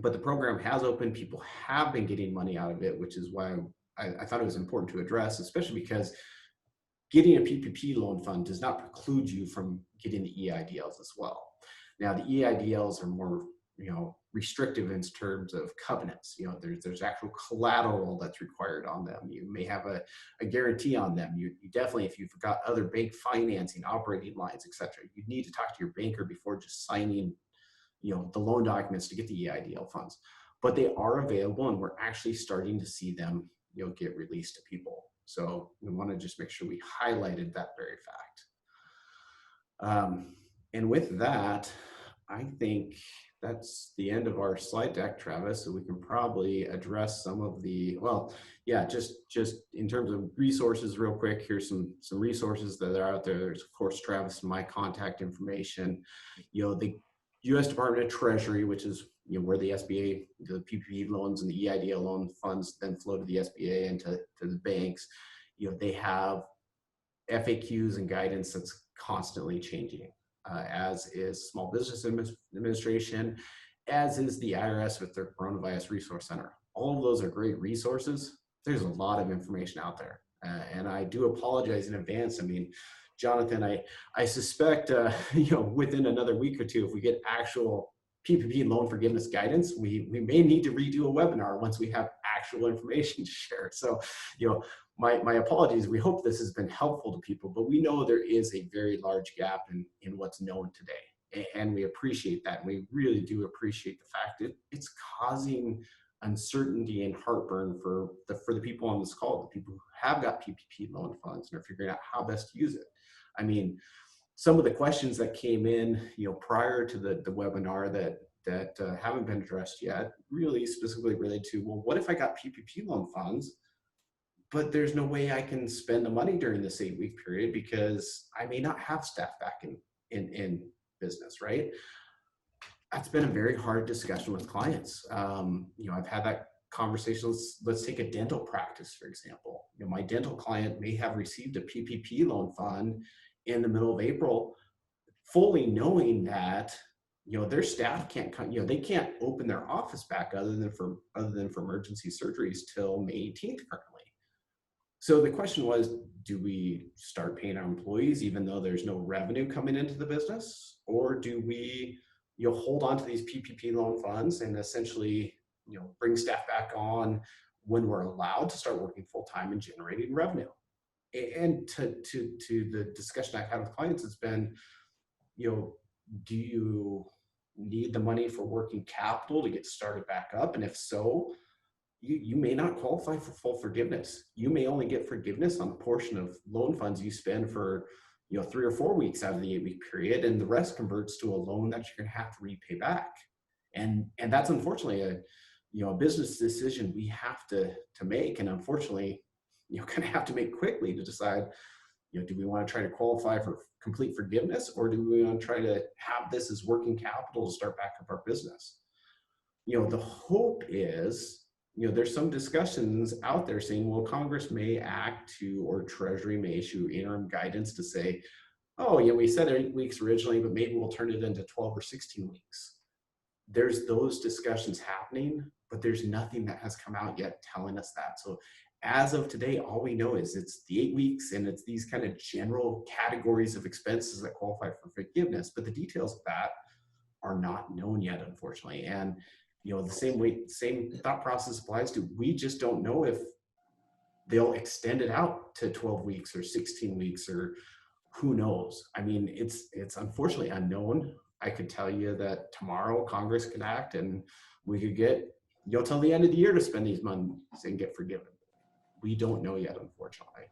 But the program has opened. People have been getting money out of it, which is why I thought it was important to address, especially because getting a PPP loan fund does not preclude you from getting the EIDLs as well. Now, the EIDLs are more, restrictive in terms of covenants. There's actual collateral that's required on them. You may have a guarantee on them. You definitely, if you've got other bank financing, operating lines, etc., you need to talk to your banker before just signing, the loan documents to get the EIDL funds. But they are available, and we're actually starting to see them, get released to people. So we want to just make sure we highlighted that very fact. And with that, I think that's the end of our slide deck, Travis. So we can probably address some of the, well, yeah, just in terms of resources real quick, here's some resources that are out there. There's of course, Travis, and my contact information, the U.S. Department of Treasury, which is, where the SBA, the PPP loans and the EIDL loan funds then flow to the SBA and to the banks. They have FAQs and guidance that's constantly changing. As is Small Business Administration, as is the IRS with their Coronavirus Resource Center. All of those are great resources. There's a lot of information out there. And I do apologize in advance. I mean, Jonathan, I suspect, within another week or two, if we get actual PPP loan forgiveness guidance, we may need to redo a webinar once we have actual information to share. So, my apologies. We hope this has been helpful to people, but we know there is a very large gap in what's known today. And we appreciate that. And we really do appreciate the fact that it's causing uncertainty and heartburn for the people on this call, the people who have got PPP loan funds and are figuring out how best to use it. I mean, some of the questions that came in, prior to the webinar that haven't been addressed yet, really specifically related to, well, what if I got PPP loan funds, but there's no way I can spend the money during this 8-week period because I may not have staff back in business, right? That's been a very hard discussion with clients. I've had that conversation. Let's take a dental practice, for example. My dental client may have received a PPP loan fund in the middle of April, fully knowing that their staff can't come, they can't open their office back other than for emergency surgeries till May 18th currently. So the question was, do we start paying our employees even though there's no revenue coming into the business, or do we hold on to these PPP loan funds and essentially bring staff back on when we're allowed to start working full time and generating revenue? And to the discussion I've had with clients, it's been, do you need the money for working capital to get started back up? And if so, you may not qualify for full forgiveness. You may only get forgiveness on a portion of loan funds you spend for 3 or 4 weeks out of the 8-week period, and the rest converts to a loan that you're going to have to repay back. And that's unfortunately a business decision we have to make, and unfortunately kind of have to make quickly to decide, do we want to try to qualify for complete forgiveness, or do we want to try to have this as working capital to start back up our business? The hope is, there's some discussions out there saying, well, Congress may act to, or Treasury may issue interim guidance to say, oh, yeah, we said 8 weeks originally, but maybe we'll turn it into 12 or 16 weeks. There's those discussions happening, but there's nothing that has come out yet telling us that. So as of today, all we know is it's the 8 weeks and it's these kind of general categories of expenses that qualify for forgiveness, but the details of that are not known yet, unfortunately. And the same thought process applies to, we just don't know if they'll extend it out to 12 weeks or 16 weeks, or who knows. I mean, it's unfortunately unknown. I could tell you that tomorrow Congress could act and we could get, till the end of the year to spend these monies and get forgiven. We don't know yet, unfortunately.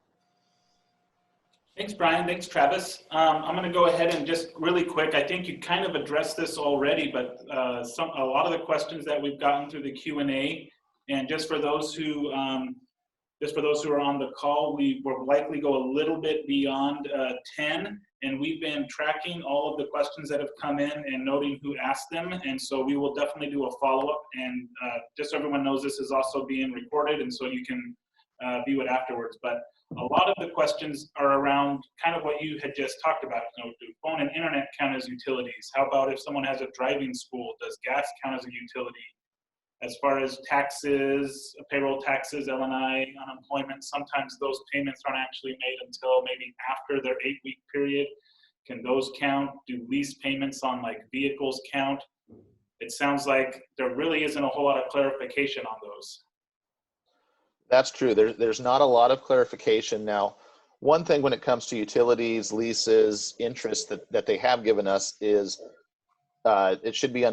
Thanks, Brian. Thanks, Travis. I'm going to go ahead and just really quick, I think you kind of addressed this already, but a lot of the questions that we've gotten through the Q&A, and just for those who are on the call, we will likely go a little bit beyond 10, and we've been tracking all of the questions that have come in and noting who asked them, and so we will definitely do a follow-up, and just so everyone knows, this is also being recorded, and so you can view it afterwards. But a lot of the questions are around kind of what you had just talked about. Do phone and internet count as utilities? How about if someone has a driving school, does gas count as a utility? As far as taxes, payroll taxes, L&I, unemployment, sometimes those payments aren't actually made until maybe after their 8-week period. Can those count? Do lease payments on like vehicles count? It sounds like there really isn't a whole lot of clarification on those. That's true. There's not a lot of clarification. Now, one thing when it comes to utilities, leases, interest that they have given us is it should be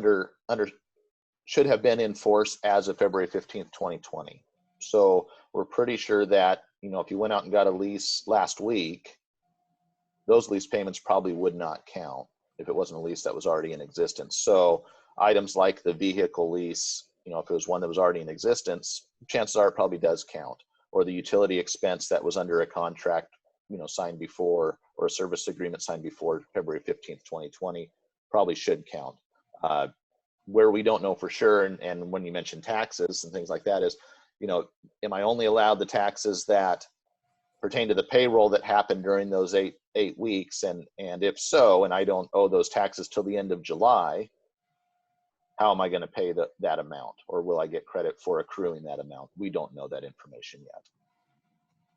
should have been in force as of February 15th, 2020. So we're pretty sure that, if you went out and got a lease last week, those lease payments probably would not count if it wasn't a lease that was already in existence. So items like the vehicle lease, if it was one that was already in existence, chances are it probably does count. Or the utility expense that was under a contract, signed before, or a service agreement signed before February 15th, 2020, probably should count. Where we don't know for sure, and when you mention taxes and things like that is, am I only allowed the taxes that pertain to the payroll that happened during those eight weeks? And if so, and I don't owe those taxes till the end of July, how am I going to pay that amount? Or will I get credit for accruing that amount? We don't know that information yet.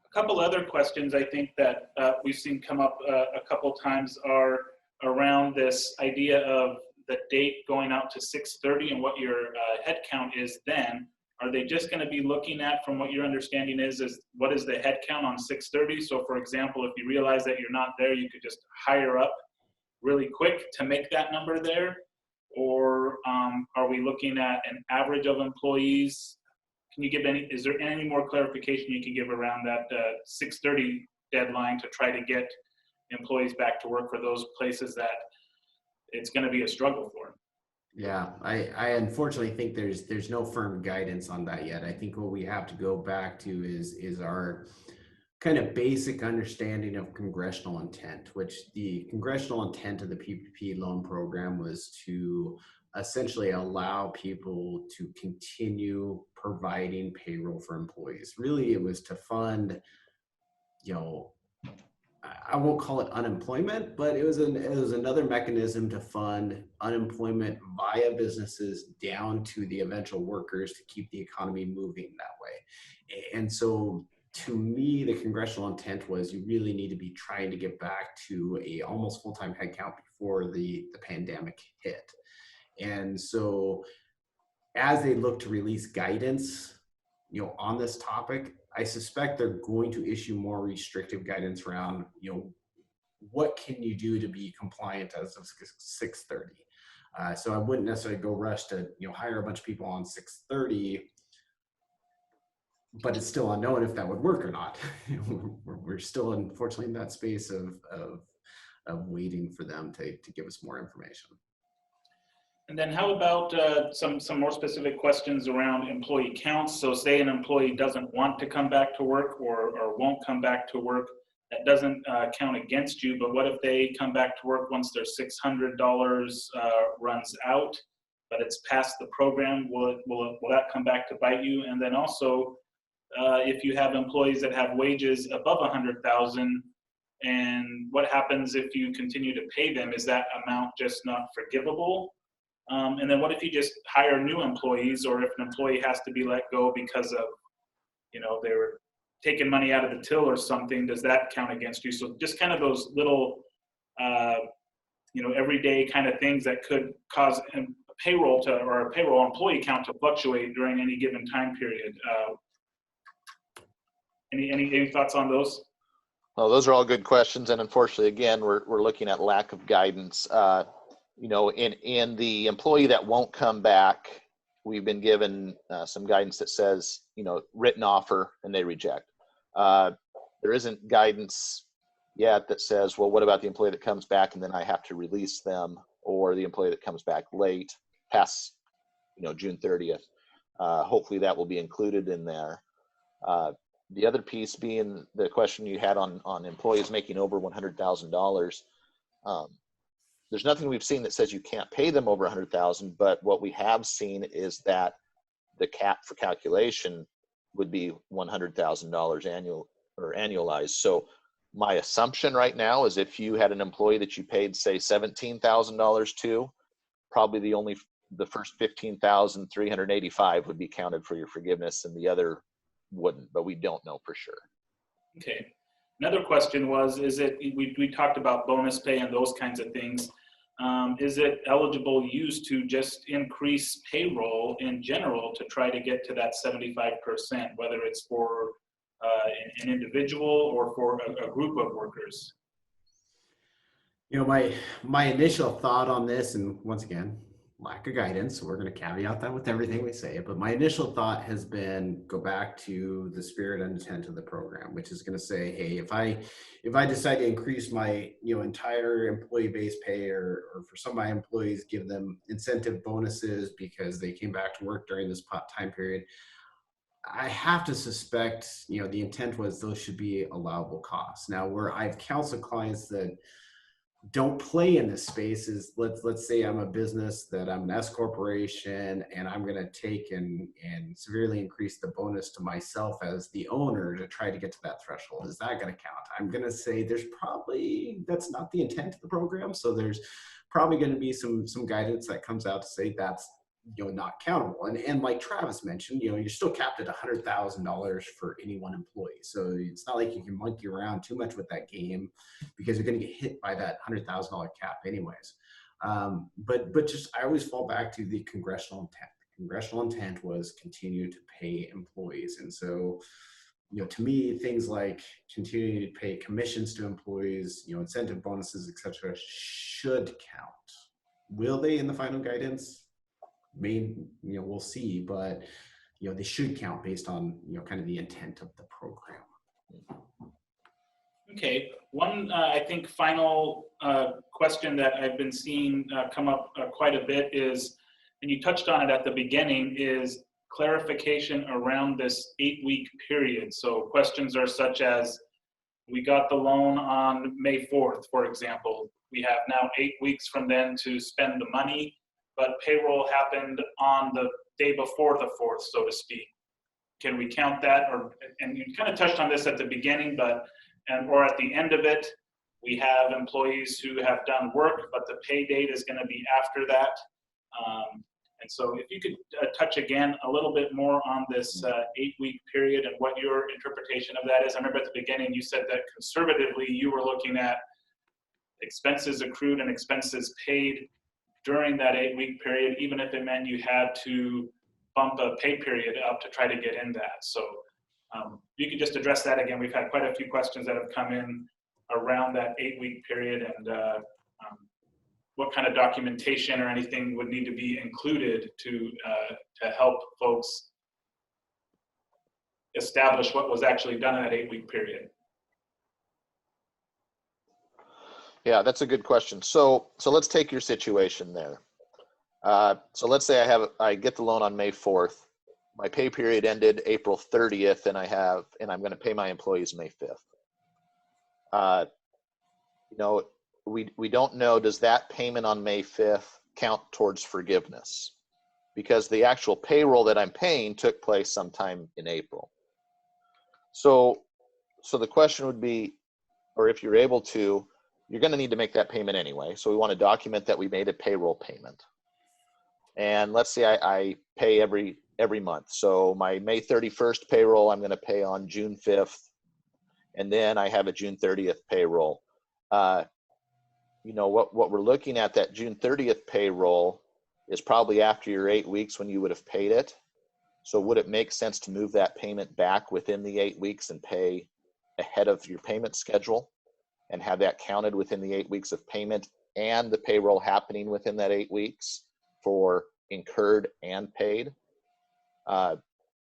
A couple other questions I think that we've seen come up a couple times are around this idea of the date going out to 6/30 and what your head count is then. Are they just going to be looking at, from what your understanding is what is the head count on 6/30? So for example, if you realize that you're not there, you could just hire up really quick to make that number there? Or are we looking at an average of employees? Can you give is there any more clarification you can give around that 6/30 deadline to try to get employees back to work for those places that it's going to be a struggle for? Yeah, I unfortunately think there's no firm guidance on that yet. I think what we have to go back to is our kind of basic understanding of congressional intent, which the congressional intent of the PPP loan program was to essentially allow people to continue providing payroll for employees. Really, it was to fund, I won't call it unemployment, but it was another mechanism to fund unemployment via businesses down to the eventual workers to keep the economy moving that way. And so to me, the congressional intent was you really need to be trying to get back to a almost full-time headcount before the pandemic hit. And so as they look to release guidance, on this topic, I suspect they're going to issue more restrictive guidance around, what can you do to be compliant as of 6/30? So I wouldn't necessarily go rush to, hire a bunch of people on 6/30, but it's still unknown if that would work or not. We're still, unfortunately, in that space of waiting for them to give us more information. And then how about some more specific questions around employee counts? So say an employee doesn't want to come back to work or won't come back to work, that doesn't count against you, but what if they come back to work once their $600 runs out, but it's past the program? Will that come back to bite you? And then also, if you have employees that have wages above $100,000, and what happens if you continue to pay them? Is that amount just not forgivable? And then what if you just hire new employees, or if an employee has to be let go because of, they were taking money out of the till or something, does that count against you? So just kind of those little, everyday kind of things that could cause a payroll employee count to fluctuate during any given time period. Any thoughts on those? Well, those are all good questions. And unfortunately, again, we're looking at lack of guidance. In the employee that won't come back, we've been given some guidance that says, written offer and they reject. There isn't guidance yet that says, well, what about the employee that comes back and then I have to release them, or the employee that comes back late past, June 30th. Hopefully that will be included in there. The other piece being the question you had on employees making over $100,000. There's nothing we've seen that says you can't pay them over $100,000, but what we have seen is that the cap for calculation would be $100,000 annual or annualized. So my assumption right now is if you had an employee that you paid, say, $17,000 to, probably the first $15,385 would be counted for your forgiveness, and the other wouldn't, but we don't know for sure. Okay. Another question was, we talked about bonus pay and those kinds of things. Is it eligible use to just increase payroll in general to try to get to that 75%, whether it's for an individual or for a group of workers? My initial thought on this, and once again, lack of guidance. So we're going to caveat that with everything we say. But my initial thought has been go back to the spirit and intent of the program, which is going to say, hey, if I decide to increase my entire employee base pay, or for some of my employees give them incentive bonuses because they came back to work during this time period, I have to suspect the intent was those should be allowable costs. Now, where I've counseled clients that don't play in this space is, let's say I'm a business that I'm an S corporation and I'm going to take and severely increase the bonus to myself as the owner to try to get to that threshold. Is that going to count? I'm going to say that's not the intent of the program. So there's probably going to be some guidance that comes out to say that's not countable. And like Travis mentioned, you're still capped at $100,000 for any one employee. So it's not like you can monkey around too much with that game, because you're going to get hit by that $100,000 cap anyways. But just, I always fall back to the congressional intent. The congressional intent was continue to pay employees. And so, to me, things like continuing to pay commissions to employees, incentive bonuses, etc., should count. Will they in the final guidance? We'll see, but they should count based on kind of the intent of the program. Okay, one I think final question that I've been seeing come up quite a bit is, and you touched on it at the beginning, is clarification around this 8-week period. So questions are such as, we got the loan on May 4th, for example. We have now 8 weeks from then to spend the money, but payroll happened on the day before the 4th, so to speak. Can we count that? And you kind of touched on this at the beginning, or at the end of it, we have employees who have done work, but the pay date is going to be after that. And so if you could touch again a little bit more on this 8-week period and what your interpretation of that is. I remember at the beginning you said that conservatively you were looking at expenses accrued and expenses paid during that 8-week period, even if it meant you had to bump a pay period up to try to get in that. So you could just address that again. We've had quite a few questions that have come in around that 8-week period, and what kind of documentation or anything would need to be included to help folks establish what was actually done in that 8-week period. Yeah, that's a good question. So let's take your situation there. So let's say I get the loan on May 4th. My pay period ended April 30th, and I'm going to pay my employees May 5th. We don't know, does that payment on May 5th count towards forgiveness? Because the actual payroll that I'm paying took place sometime in April. So the question would be, or if you're able to, you're going to need to make that payment anyway. So we want to document that we made a payroll payment. And let's say I pay every month. So my May 31st payroll, I'm going to pay on June 5th. And then I have a June 30th payroll. What we're looking at, that June 30th payroll is probably after your 8 weeks when you would have paid it. So would it make sense to move that payment back within the 8 weeks and pay ahead of your payment schedule and have that counted within the 8 weeks of payment and the payroll happening within that 8 weeks for incurred and paid?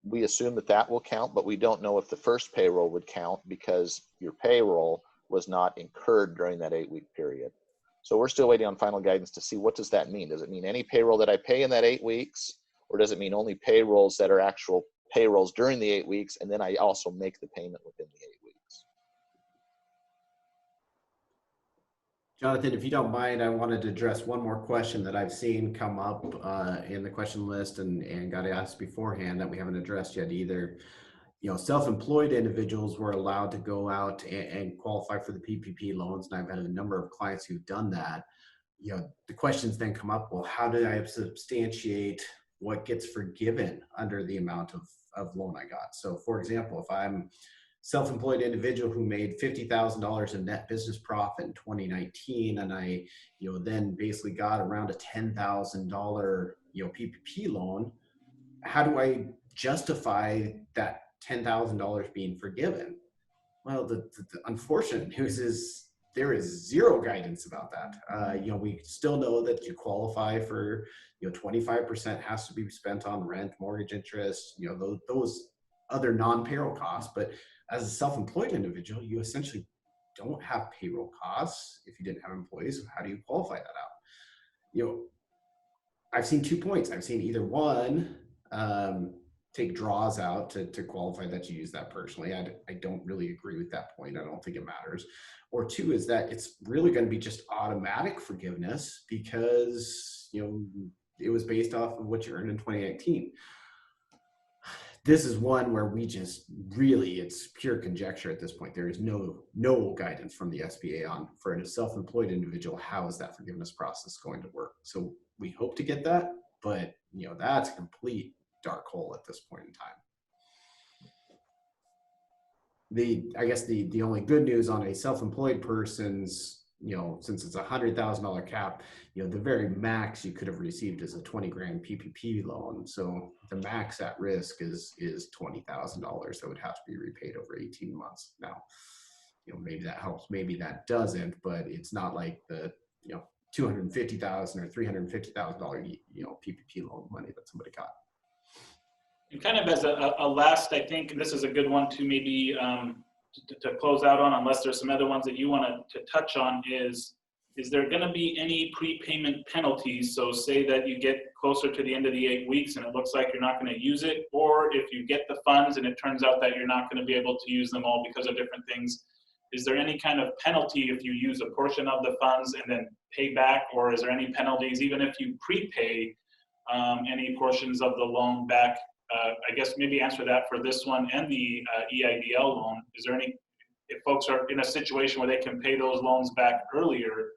We assume that will count, but we don't know if the first payroll would count because your payroll was not incurred during that 8-week period. So we're still waiting on final guidance to see, what does that mean? Does it mean any payroll that I pay in that 8 weeks, or does it mean only payrolls that are actual payrolls during the 8 weeks, and then I also make the payment within the 8 weeks? Jonathan, if you don't mind, I wanted to address one more question that I've seen come up in the question list and got asked beforehand that we haven't addressed yet either. Self-employed individuals were allowed to go out and qualify for the PPP loans, and I've had a number of clients who've done that. The questions then come up, well, how do I substantiate what gets forgiven under the amount of loan I got? So for example, if I'm self-employed individual who made $50,000 in net business profit in 2019, and I, then basically got around a $10,000, PPP loan, how do I justify that $10,000 being forgiven? Well, the unfortunate news is there is zero guidance about that. You know, we still know that you qualify for, you know, 25% has to be spent on rent, mortgage interest, you know, those other non-payroll costs. But as a self-employed individual, you essentially don't have payroll costs if you didn't have employees. How do you qualify that out? You know, I've seen 2 points. I've seen either one, take draws out to qualify that you use that personally. I don't really agree with that point. I don't think it matters. Or two is that it's really going to be just automatic forgiveness because, you know, it was based off of what you earned in 2019. This is one where we just really, it's pure conjecture at this point. There is no guidance from the SBA on, for a self-employed individual, how is that forgiveness process going to work? So we hope to get that, but you know, that's a complete dark hole at this point in time. I guess the only good news on a self-employed person's, you know, since it's $100,000 cap, you know, the very max you could have received is a 20 grand PPP loan. So the max at risk is $20,000 that would have to be repaid over 18 months. Now, you know, maybe that helps, maybe that doesn't, but it's not like the, you know, $250,000 or $350,000, you know, PPP loan money that somebody got. And kind of as a last, I think, and this is a good one to maybe to close out on, unless there's some other ones that you want to touch on, is there going to be any prepayment penalties? So say that you get closer to the end of the 8 weeks and it looks like you're not going to use it, or if you get the funds and it turns out that you're not going to be able to use them all because of different things, is there any kind of penalty if you use a portion of the funds and then pay back, or is there any penalties even if you prepay any portions of the loan back? I guess maybe answer that for this one and the EIDL loan. Is there any, if folks are in a situation where they can pay those loans back earlier,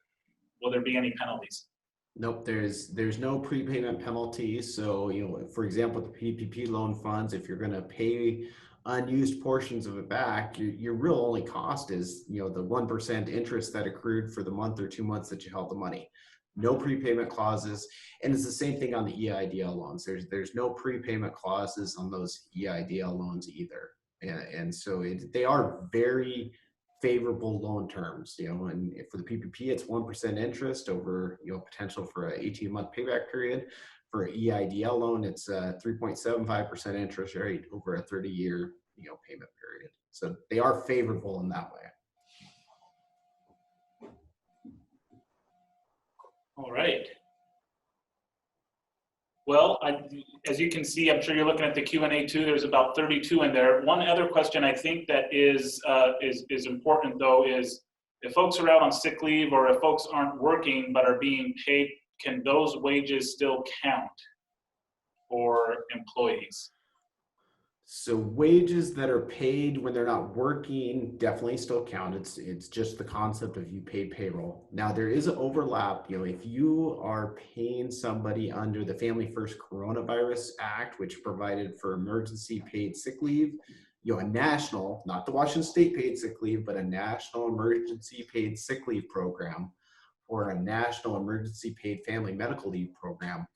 will there be any penalties? Nope, there's no prepayment penalties. So, you know, for example, the PPP loan funds, if you're going to pay unused portions of it back, your real only cost is, you know, the 1% interest that accrued for the month or 2 months that you held the money. No prepayment clauses. And it's the same thing on the EIDL loans. There's no prepayment clauses on those EIDL loans either. And so they are very favorable loan terms, you know, and for the PPP, it's 1% interest over, you know, potential for an 18-month payback period. For an EIDL loan, it's a 3.75% interest rate over a 30-year, you know, payment period. So they are favorable in that way. All right. Well, as you can see, I'm sure you're looking at the Q&A too. There's about 32 in there. One other question I think that is important though is if folks are out on sick leave or if folks aren't working but are being paid, can those wages still count for employees? So wages that are paid when they're not working definitely still count. It's just the concept of you pay payroll. Now there is an overlap. You know, if you are paying somebody under the Family First Coronavirus Act, which provided for emergency paid sick leave, you know, a national, not the Washington State paid sick leave, but a national emergency paid sick leave program or a national emergency paid family medical leave program,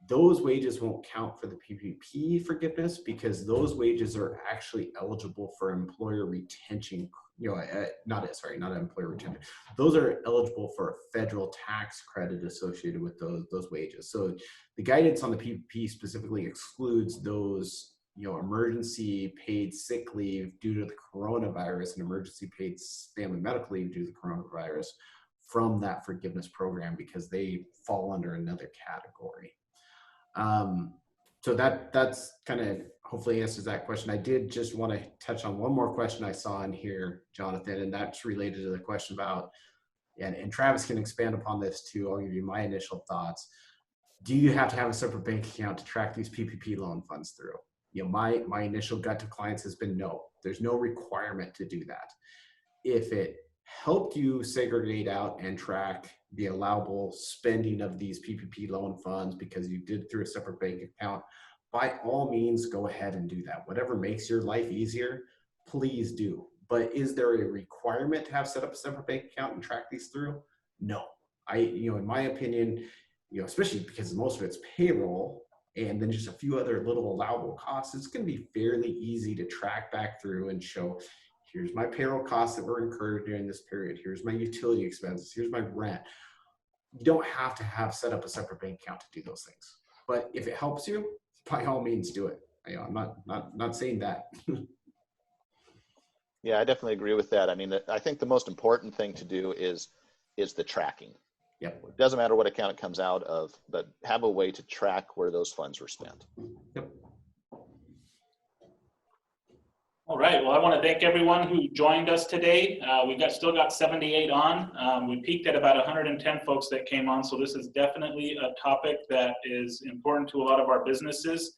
those wages won't count for the PPP forgiveness because those wages are actually eligible for employer retention. You know, not employer retention. Those are eligible for a federal tax credit associated with those wages. So the guidance on the PPP specifically excludes those, you know, emergency paid sick leave due to the coronavirus and emergency paid family medical leave due to the coronavirus from that forgiveness program because they fall under another category. So that's kind of hopefully answers that question. I did just want to touch on one more question I saw in here, Jonathan, and that's related to the question about, and Travis can expand upon this too. I'll give you my initial thoughts. Do you have to have a separate bank account to track these PPP loan funds through? You know, my initial gut to clients has been no, there's no requirement to do that. If it helped you segregate out and track the allowable spending of these PPP loan funds because you did through a separate bank account, by all means, go ahead and do that. Whatever makes your life easier, please do. But is there a requirement to have set up a separate bank account and track these through? No. You know, in my opinion, you know, especially because most of it's payroll and then just a few other little allowable costs, it's going to be fairly easy to track back through and show, Here's my payroll costs that were incurred during this period. Here's my utility expenses. Here's my rent. You don't have to have set up a separate bank account to do those things. But if it helps you, by all means do it. I'm not saying that. Yeah, I definitely agree with that. I mean, I think the most important thing to do is the tracking. Yep. It doesn't matter what account it comes out of, but have a way to track where those funds were spent. Yep. All right. Well, I want to thank everyone who joined us today. We've still got 78 on. We peaked at about 110 folks that came on. So this is definitely a topic that is important to a lot of our businesses.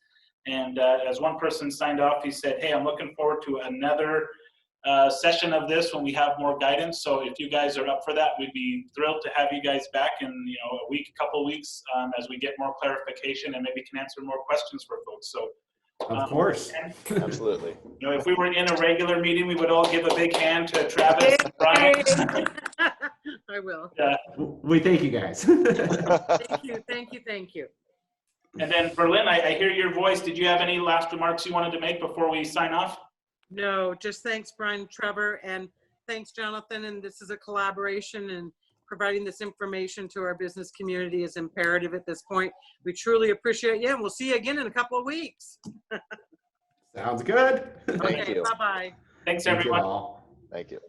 And as one person signed off, he said, hey, I'm looking forward to another session of this when we have more guidance. So if you guys are up for that, we'd be thrilled to have you guys back in a week, couple weeks, as we get more clarification and maybe can answer more questions for folks. So of course. Absolutely. If we were in a regular meeting, we would all give a big hand to Travis and Brian. I will. Yeah. We thank you guys. Thank you. And then Berlin, I hear your voice. Did you have any last remarks you wanted to make before we sign off? No, just thanks, Brian, Trevor, and thanks, Jonathan. And this is a collaboration, and providing this information to our business community is imperative at this point. We truly appreciate you, and we'll see you again in a couple of weeks. Sounds good. Thank you. Bye-bye. Thanks, Thank you everyone. all. Thank you.